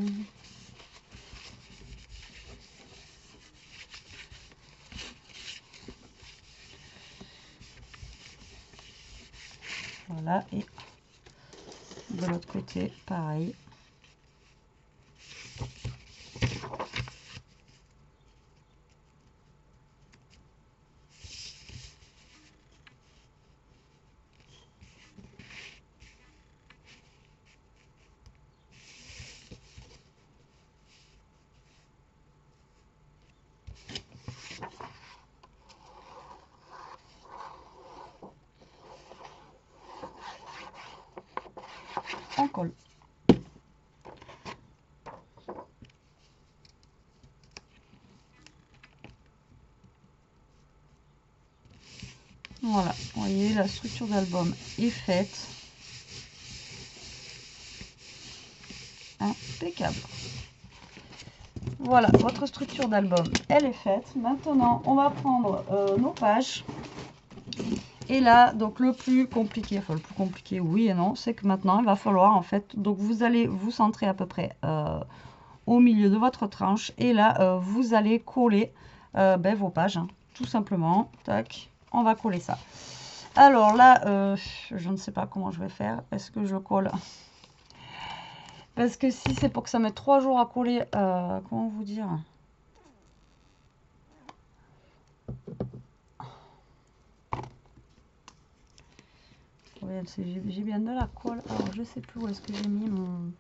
Voilà, et de l'autre côté pareil. On colle. Voilà, vous voyez, la structure d'album est faite. Impeccable. Voilà, votre structure d'album, elle est faite. Maintenant, on va prendre nos pages. Et là, donc le plus compliqué, enfin le plus compliqué, oui et non, c'est que maintenant, il va falloir en fait, donc vous allez vous centrer à peu près au milieu de votre tranche. Et là, vous allez coller ben, vos pages, hein, tout simplement. Tac, on va coller ça. Alors là, je ne sais pas comment je vais faire. Est-ce que je colle? Parce que si c'est pour que ça mette 3 jours à coller, comment vous dire? Ouais, j'ai bien de la colle. Alors je sais plus où est-ce que j'ai mis mon...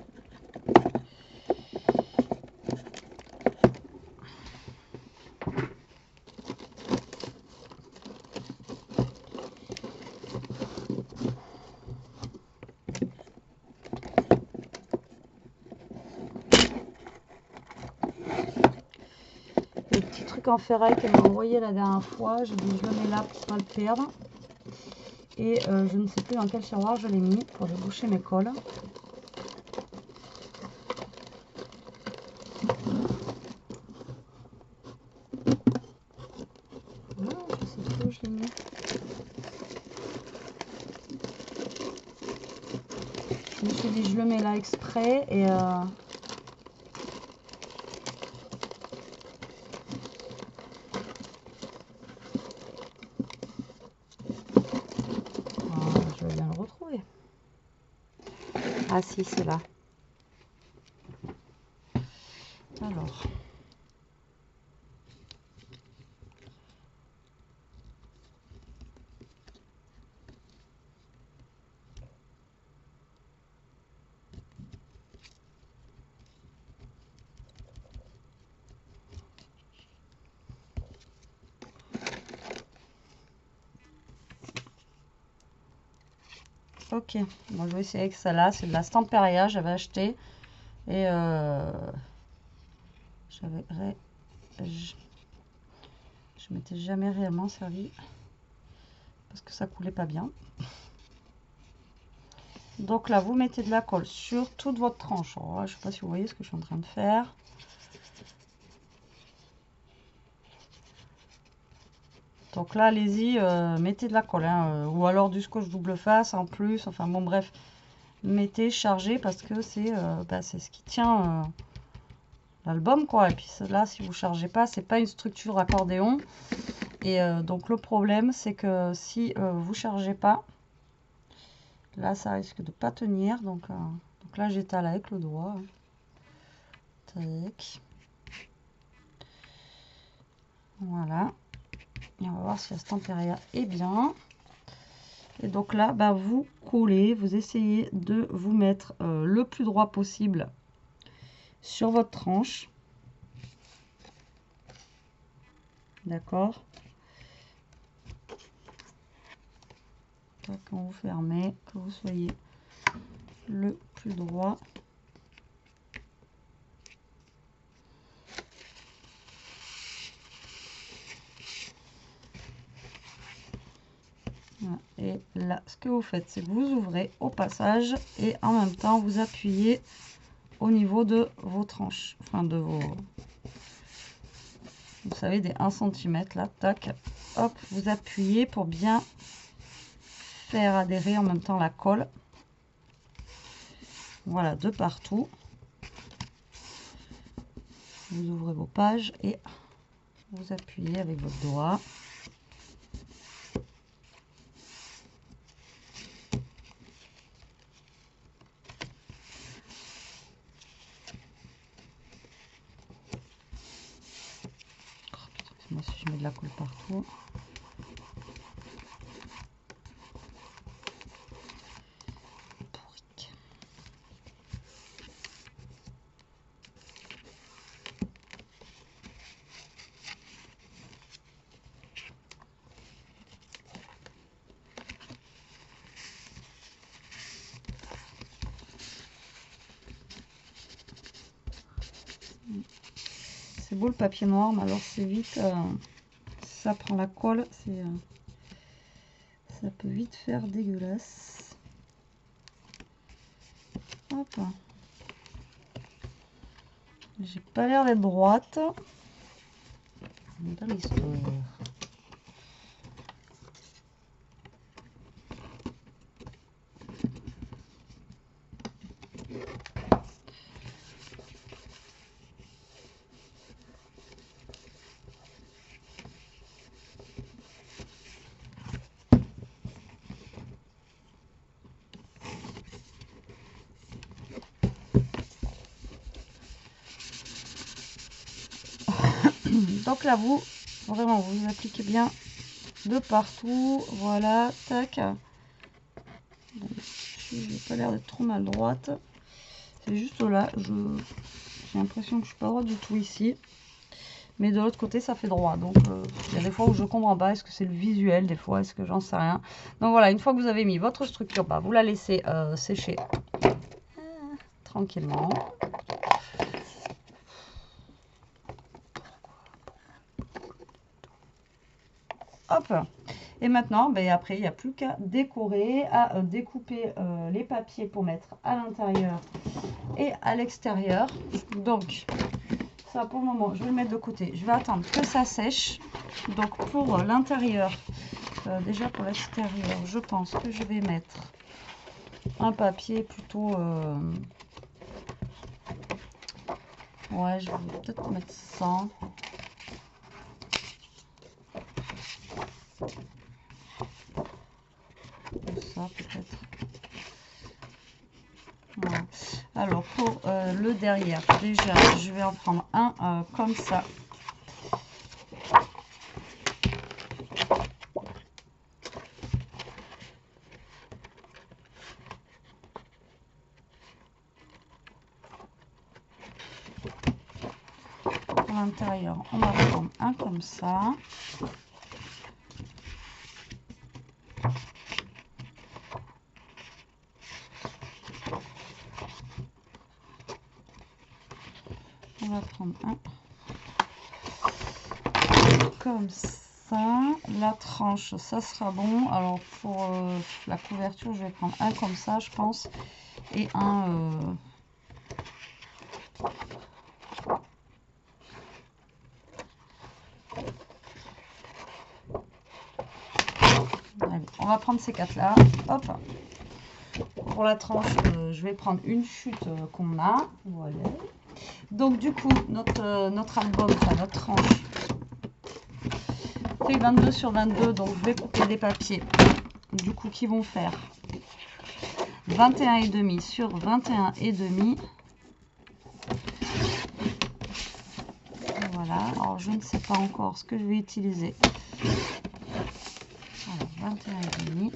Le petit truc en ferraille qu'elle m'a envoyé la dernière fois, j'ai dit je le mets là pour pas le perdre. Et je ne sais plus dans quel tiroir je l'ai mis pour déboucher mes colles. Non, je sais plus où je l'ai mis. Je me suis dit je le mets là exprès et... je vais bien le retrouver. Ah si, c'est là. Alors... Ok, bon, je vais essayer avec ça là. C'est de la Stamperia, j'avais acheté. Et je m'étais jamais réellement servi. Parce que ça coulait pas bien. Donc là, vous mettez de la colle sur toute votre tranche. Alors là, je ne sais pas si vous voyez ce que je suis en train de faire. Donc là, allez-y, mettez de la colle. Hein, ou alors du scotch double face en plus. Enfin bon, bref. Mettez, chargez parce que c'est ce qui tient l'album, quoi. Et puis là, si vous ne chargez pas, c'est pas une structure accordéon. Et donc le problème, c'est que si vous ne chargez pas, là, ça risque de pas tenir. Donc là, j'étale avec le doigt. Tac. Voilà. Et on va voir si la Stamperia est bien. Et donc là, bah, vous collez, vous essayez de vous mettre le plus droit possible sur votre tranche. D'accord. Quand vous fermez, que vous soyez le plus droit. Voilà. Et là, ce que vous faites, c'est que vous ouvrez au passage et en même temps, vous appuyez au niveau de vos tranches. Enfin, de vos... Vous savez, des 1 cm là, tac. Hop, vous appuyez pour bien faire adhérer en même temps la colle. Voilà, de partout. Vous ouvrez vos pages et vous appuyez avec votre doigt. Moi, si je mets de la colle partout. C'est beau le papier noir, mais alors c'est vite, ça prend la colle, ça peut vite faire dégueulasse. Hop. J'ai pas l'air d'être droite. Dans l'histoire. Donc là, vous appliquez bien de partout. Voilà, tac. J'ai pas l'air d'être trop mal droite. C'est juste là, j'ai l'impression que je suis pas droite du tout ici. Mais de l'autre côté, ça fait droit. Donc, il y a des fois où je comprends pas. Est-ce que c'est le visuel? Des fois, est-ce que j'en sais rien? Donc voilà, une fois que vous avez mis votre structure, bah, vous la laissez sécher tranquillement. Hop. Et maintenant, ben, après, il n'y a plus qu'à décorer, à découper les papiers pour mettre à l'intérieur et à l'extérieur. Donc, ça pour le moment, je vais le mettre de côté. Je vais attendre que ça sèche. Donc, pour l'intérieur, déjà pour l'extérieur, je pense que je vais mettre un papier plutôt... ouais, je vais peut-être mettre 100. Ça peut-être. Voilà. Alors pour le derrière, déjà je vais en prendre un comme ça. Pour l'intérieur, on va prendre un comme ça. On va prendre un comme ça. La tranche, ça sera bon. Alors pour la couverture, je vais prendre un comme ça, je pense, et un allez, on va prendre ces quatre là. Hop. Pour la tranche, je vais prendre une chute qu'on a. Voilà. Donc du coup, notre album, enfin notre tranche, fait 22 sur 22. Donc je vais couper des papiers, du coup, qui vont faire 21,5 sur 21,5. Voilà. Alors je ne sais pas encore ce que je vais utiliser. Alors 21,5.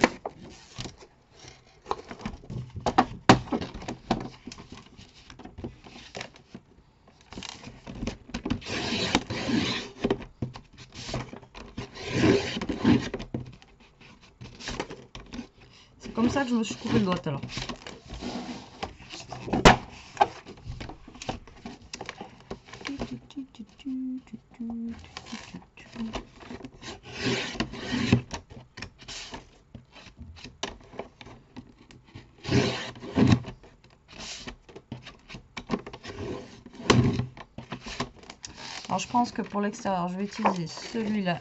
C'est comme ça que je me suis coupé le doigt tout à l'heure. Alors je pense que pour l'extérieur, je vais utiliser celui-là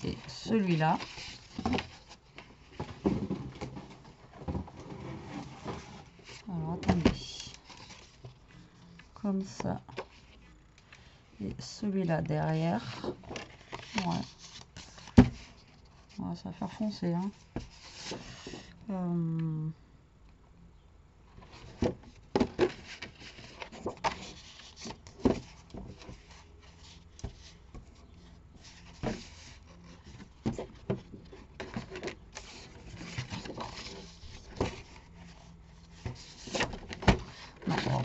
et celui-là. Alors attendez, comme ça, et celui-là derrière. Ouais. Ouais, ça va faire foncer, hein.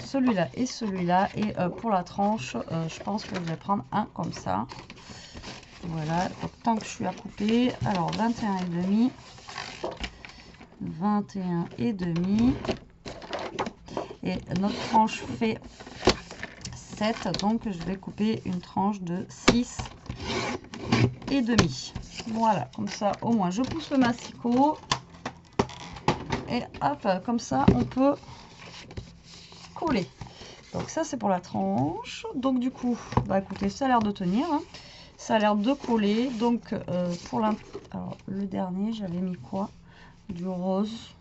Celui-là et celui-là, et pour la tranche, je pense que je vais prendre un comme ça. Voilà, donc, tant que je suis à couper, alors 21,5, 21,5, et notre tranche fait 7, donc je vais couper une tranche de 6,5. Voilà, comme ça au moins je pousse le massicot, et hop, comme ça on peut coller. Donc ça c'est pour la tranche. Donc du coup, bah écoutez, ça a l'air de tenir, hein. Ça a l'air de coller. Donc pour la... Alors le dernier, j'avais mis quoi? Du rose.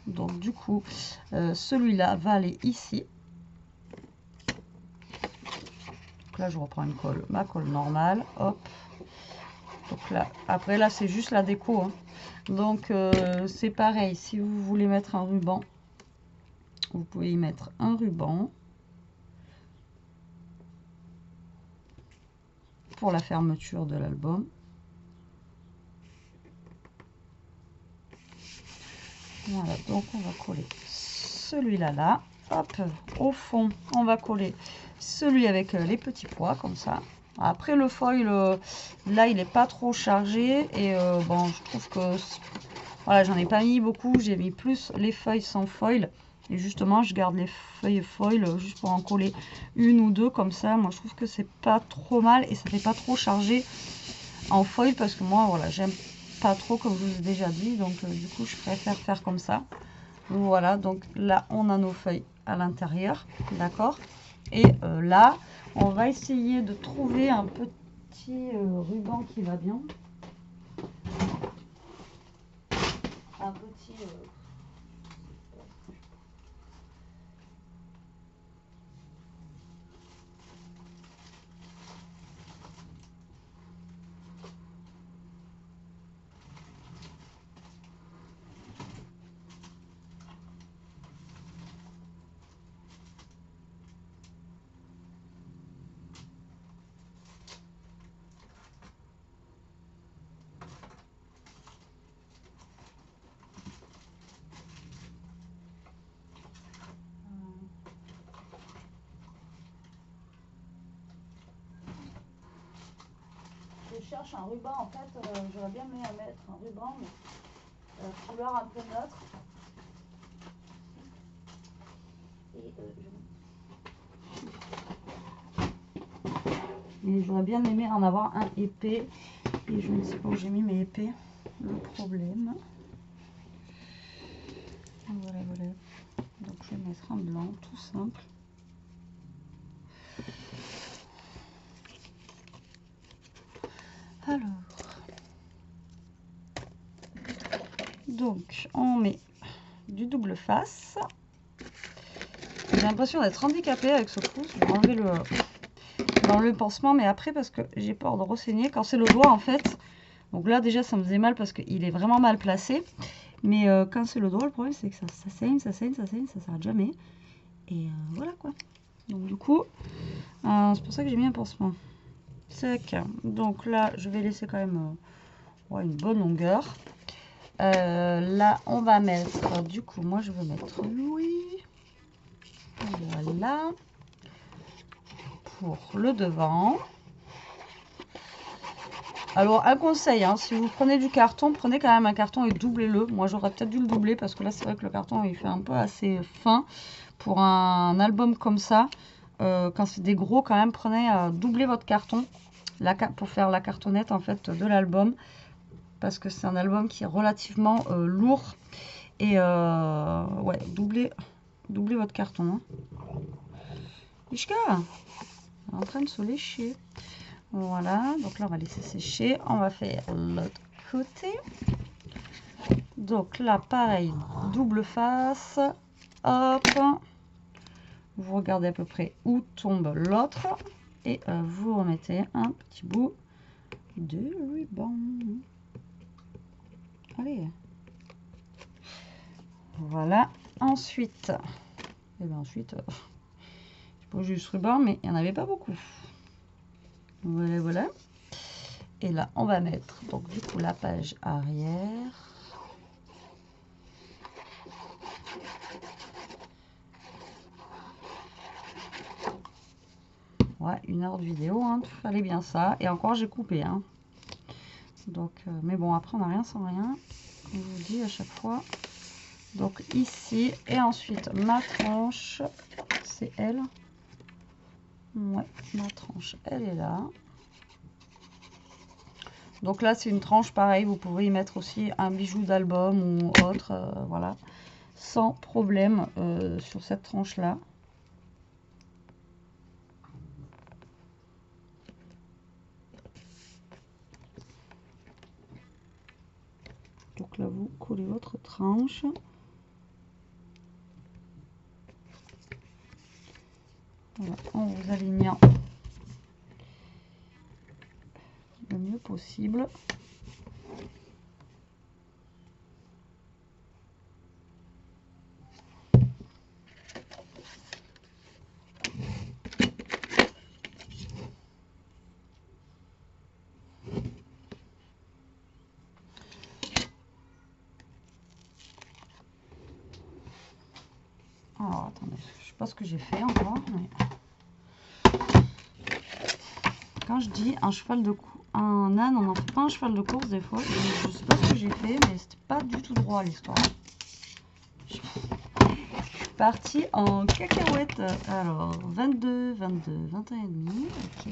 Donc du coup, celui-là va aller ici. Donc là je reprends une colle, ma colle normale. Hop. Donc là, après là c'est juste la déco, hein. Donc c'est pareil, si vous voulez mettre un ruban, vous pouvez y mettre un ruban. Pour la fermeture de l'album. Voilà, donc on va coller celui-là là. Hop, au fond, on va coller celui avec les petits pois, comme ça. Après le foil, là, il n'est pas trop chargé. Et bon, je trouve que... Voilà, j'en ai pas mis beaucoup. J'ai mis plus les feuilles sans foil. Et justement, je garde les feuilles foil juste pour en coller une ou deux, comme ça. Moi, je trouve que c'est pas trop mal. Et ça fait pas trop chargé en foil. Parce que moi, voilà, j'aime pas trop, comme je vous ai déjà dit. Donc, du coup, je préfère faire comme ça. Voilà, donc là on a nos feuilles à l'intérieur, d'accord. Et là on va essayer de trouver un petit ruban qui va bien, un petit je cherche un ruban, en fait, j'aurais bien aimé mettre un ruban, mais couleur un peu neutre. Et Mais j'aurais bien aimé en avoir un épais. Et je ne sais pas où j'ai mis mes épais. Le problème. Voilà, voilà. Donc je vais mettre un blanc, tout simple. Alors. Donc on met du double face. J'ai l'impression d'être handicapée avec ce pouce. Je vais enlever le pansement, mais après parce que j'ai peur de re-saigner. Quand c'est le doigt en fait. Donc là déjà ça me faisait mal parce qu'il est vraiment mal placé. Mais quand c'est le doigt, le problème c'est que ça saigne, ça s'arrête jamais. Et voilà quoi. Donc du coup, c'est pour ça que j'ai mis un pansement. Sec. Donc là je vais laisser quand même une bonne longueur. Là on va mettre, du coup moi je veux mettre Louis. Voilà. Pour le devant. Alors un conseil, hein, si vous prenez du carton, prenez quand même un carton et doublez-le. Moi j'aurais peut-être dû le doubler parce que là c'est vrai que le carton il fait un peu assez fin pour un album comme ça. Quand c'est des gros quand même, prenez doublez votre carton pour faire la cartonnette en fait de l'album. Parce que c'est un album qui est relativement lourd. Et ouais, doublez votre carton. Hein. Ishka est en train de se lécher. Voilà, donc là on va laisser sécher. On va faire l'autre côté. Donc là pareil, double face. Hop. Vous regardez à peu près où tombe l'autre. Et vous remettez un petit bout de ruban. Allez. Voilà. Ensuite, et bien ensuite, je pose juste ruban, mais il n'y en avait pas beaucoup. Voilà, voilà. Et là, on va mettre donc du coup la page arrière. Ouais, 1 heure de vidéo, hein, fallait bien ça. Et encore, j'ai coupé. Hein. Donc, mais bon, après, on n'a rien sans rien. Je vous dis à chaque fois. Donc ici, et ensuite ma tranche, c'est elle. Ouais, ma tranche, elle est là. Donc là, c'est une tranche pareil, vous pouvez y mettre aussi un bijou d'album ou autre, voilà, sans problème sur cette tranche-là. Donc là, vous collez votre tranche. Voilà, en vous alignant le mieux possible. Alors, attendez, je sais pas ce que j'ai fait encore, mais... Quand je dis un cheval de course, un âne, on n'en fait pas un cheval de course des fois. Je sais pas ce que j'ai fait, mais c'était pas du tout droit l'histoire. Je suis partie en cacahuète. Alors, 22, 22, 21 et demi, ok.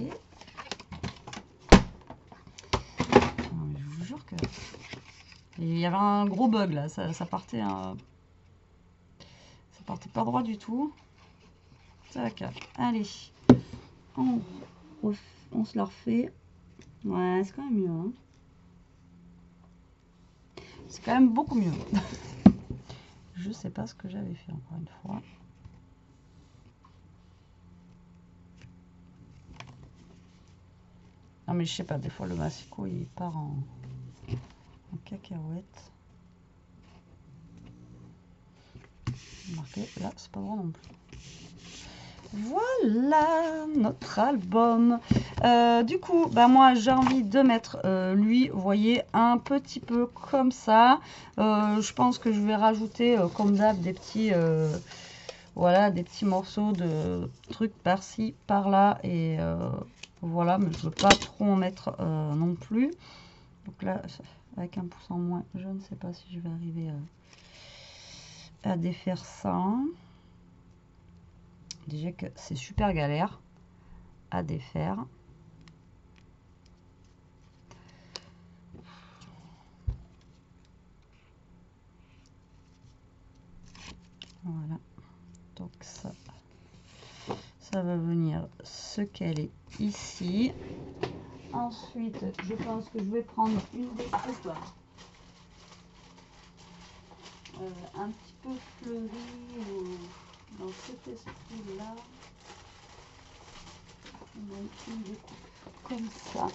Non, mais je vous jure que... Il y avait un gros bug là, ça partait... Ça partait pas droit du tout. Tac, allez. On se la refait. Ouais, c'est quand même mieux. Hein. C'est quand même beaucoup mieux. Je sais pas ce que j'avais fait encore une fois. Non mais je sais pas, des fois le massicot il part en cacahuète. Marqué, là c'est pas droit non plus. Voilà notre album. Du coup, bah moi j'ai envie de mettre lui, vous voyez, un petit peu comme ça. Je pense que je vais rajouter comme d'hab des petits, voilà, des petits morceaux de trucs par-ci, par-là et voilà, mais je veux pas trop en mettre non plus. Donc là, avec un pouce en moins, je ne sais pas si je vais arriver à défaire ça. Déjà que c'est super galère à défaire. Voilà, donc ça va venir se caler ici. Ensuite, je pense que je vais prendre une découpe un petit peu fleurie ou dans cet esprit-là. Donc une découpe comme ça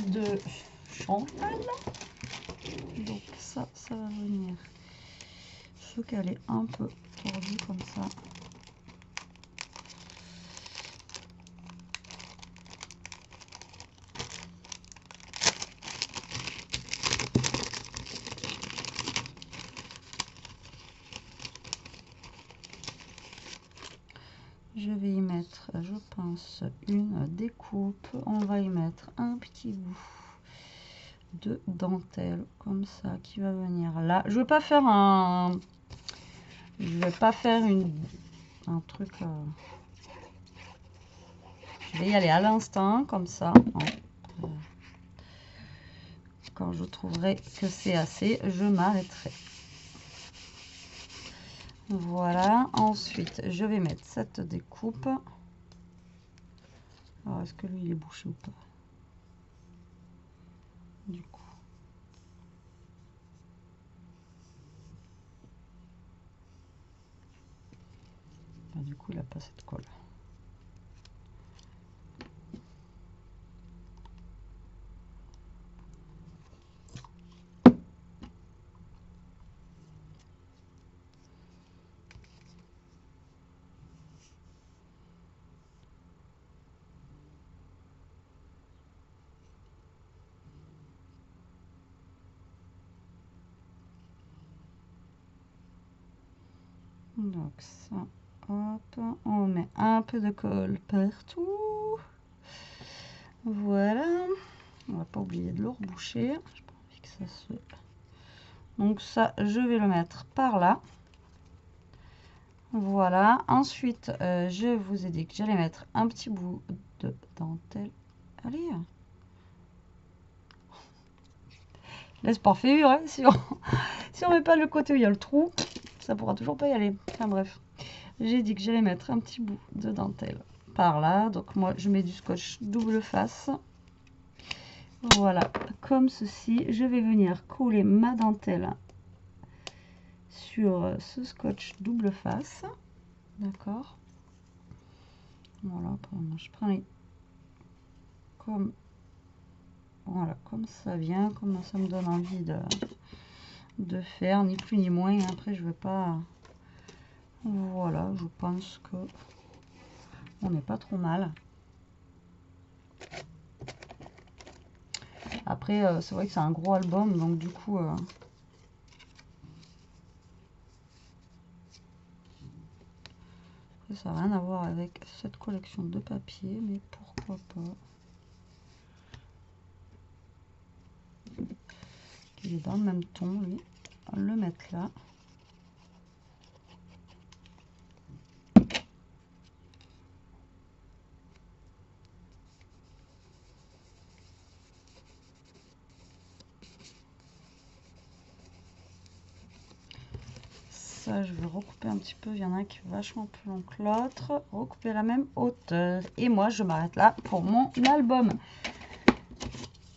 de Chantal. Donc ça va venir se caler un peu tordu comme ça. Je vais y mettre, je pense, une découpe. On va y mettre un petit bout de dentelle comme ça qui va venir là. Je vais pas faire un truc. Je vais y aller à l'instinct comme ça. Quand je trouverai que c'est assez, je m'arrêterai. Voilà, ensuite je vais mettre cette découpe. Alors est-ce que lui il est bouché ou pas? Du coup. Du coup il n'a pas cette colle. Donc ça, hop, on met un peu de colle partout. Voilà, on va pas oublier de le reboucher. J'ai pas envie que ça se... Donc ça, je vais le mettre par là. Voilà, ensuite, je vous ai dit que j'allais mettre un petit bout de dentelle. Allez, laisse pas faire, hein, si on met pas le côté où il y a le trou, ça pourra toujours pas y aller. Enfin bref, j'ai dit que j'allais mettre un petit bout de dentelle par là. Donc moi, je mets du scotch double face. Voilà, comme ceci. Je vais venir coller ma dentelle sur ce scotch double face. D'accord. Voilà, je prends les... comme... Voilà, comme ça vient, comme ça me donne envie de faire, ni plus ni moins. Après, je ne vais pas... Voilà, je pense que on n'est pas trop mal. Après, c'est vrai que c'est un gros album, donc du coup... ça n'a rien à voir avec cette collection de papier, mais pourquoi pas. Il est dans le même ton, lui. On va le mettre là. Ça, je vais recouper un petit peu. Il y en a un qui est vachement plus long que l'autre. Recouper la même hauteur. Et moi, je m'arrête là pour mon album.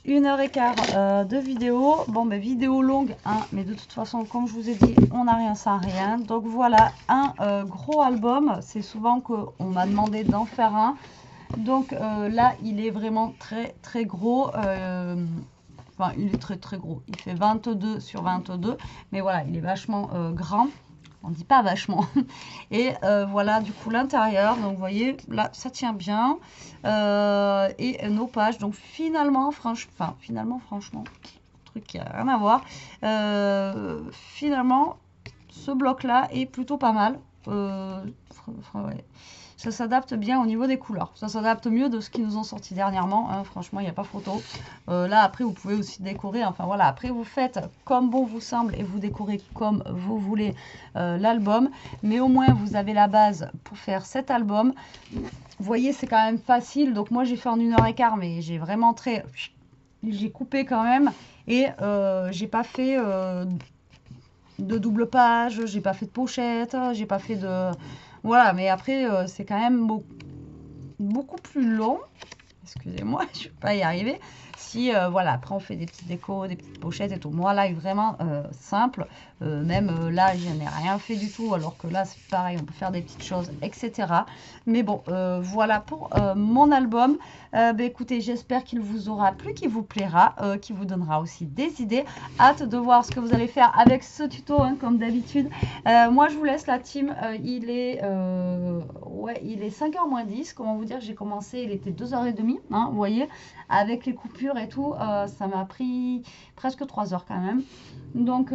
1h15 de vidéo. Bon, ben, vidéo longue, hein, mais de toute façon, comme je vous ai dit, on n'a rien sans rien. Donc voilà, un gros album. C'est souvent qu'on m'a demandé d'en faire un. Donc là, il est vraiment très très gros. Enfin, il est très très gros. Il fait 22 sur 22. Mais voilà, il est vachement grand. On dit pas vachement. Et voilà, du coup, l'intérieur. Donc, vous voyez, là, ça tient bien. Et nos pages. Donc, finalement, franchement, truc qui n'a rien à voir. Finalement, ce bloc-là est plutôt pas mal. Ouais. Ça s'adapte bien au niveau des couleurs. Ça s'adapte mieux de ce qu'ils nous ont sorti dernièrement. Hein. Franchement, il n'y a pas photo. Là, après, vous pouvez aussi décorer. Enfin, voilà. Après, vous faites comme bon vous semble et vous décorez comme vous voulez l'album. Mais au moins, vous avez la base pour faire cet album. Vous voyez, c'est quand même facile. Donc, moi, j'ai fait en 1h15, mais j'ai vraiment j'ai coupé quand même. Et j'ai pas fait... de double page, j'ai pas fait de pochette, j'ai pas fait de... Voilà, mais après, c'est quand même beaucoup plus long. Excusez-moi, je ne vais pas y arriver. Si, voilà, après on fait des petites décos, des petites pochettes et tout. Moi, là, vraiment simple. Même là, je n'ai rien fait du tout. Alors que là, c'est pareil, on peut faire des petites choses, etc. Mais bon, voilà pour mon album. Écoutez, j'espère qu'il vous aura plu, qu'il vous plaira, qu'il vous donnera aussi des idées. Hâte de voir ce que vous allez faire avec ce tuto, hein, comme d'habitude. Moi, je vous laisse la team. Il est 5h moins 10. Comment vous dire, j'ai commencé, il était 2h30. Hein, vous voyez, avec les coupures et tout, ça m'a pris presque 3 heures quand même. Donc,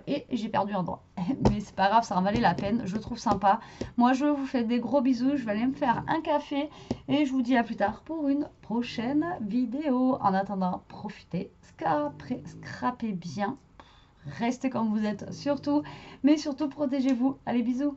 et j'ai perdu un doigt. Mais c'est pas grave, ça en valait la peine. Je trouve sympa. Moi, je vous fais des gros bisous. Je vais aller me faire un café. Et je vous dis à plus tard pour une prochaine vidéo. En attendant, profitez, scrapez bien. Restez comme vous êtes surtout. Mais surtout, protégez-vous. Allez, bisous.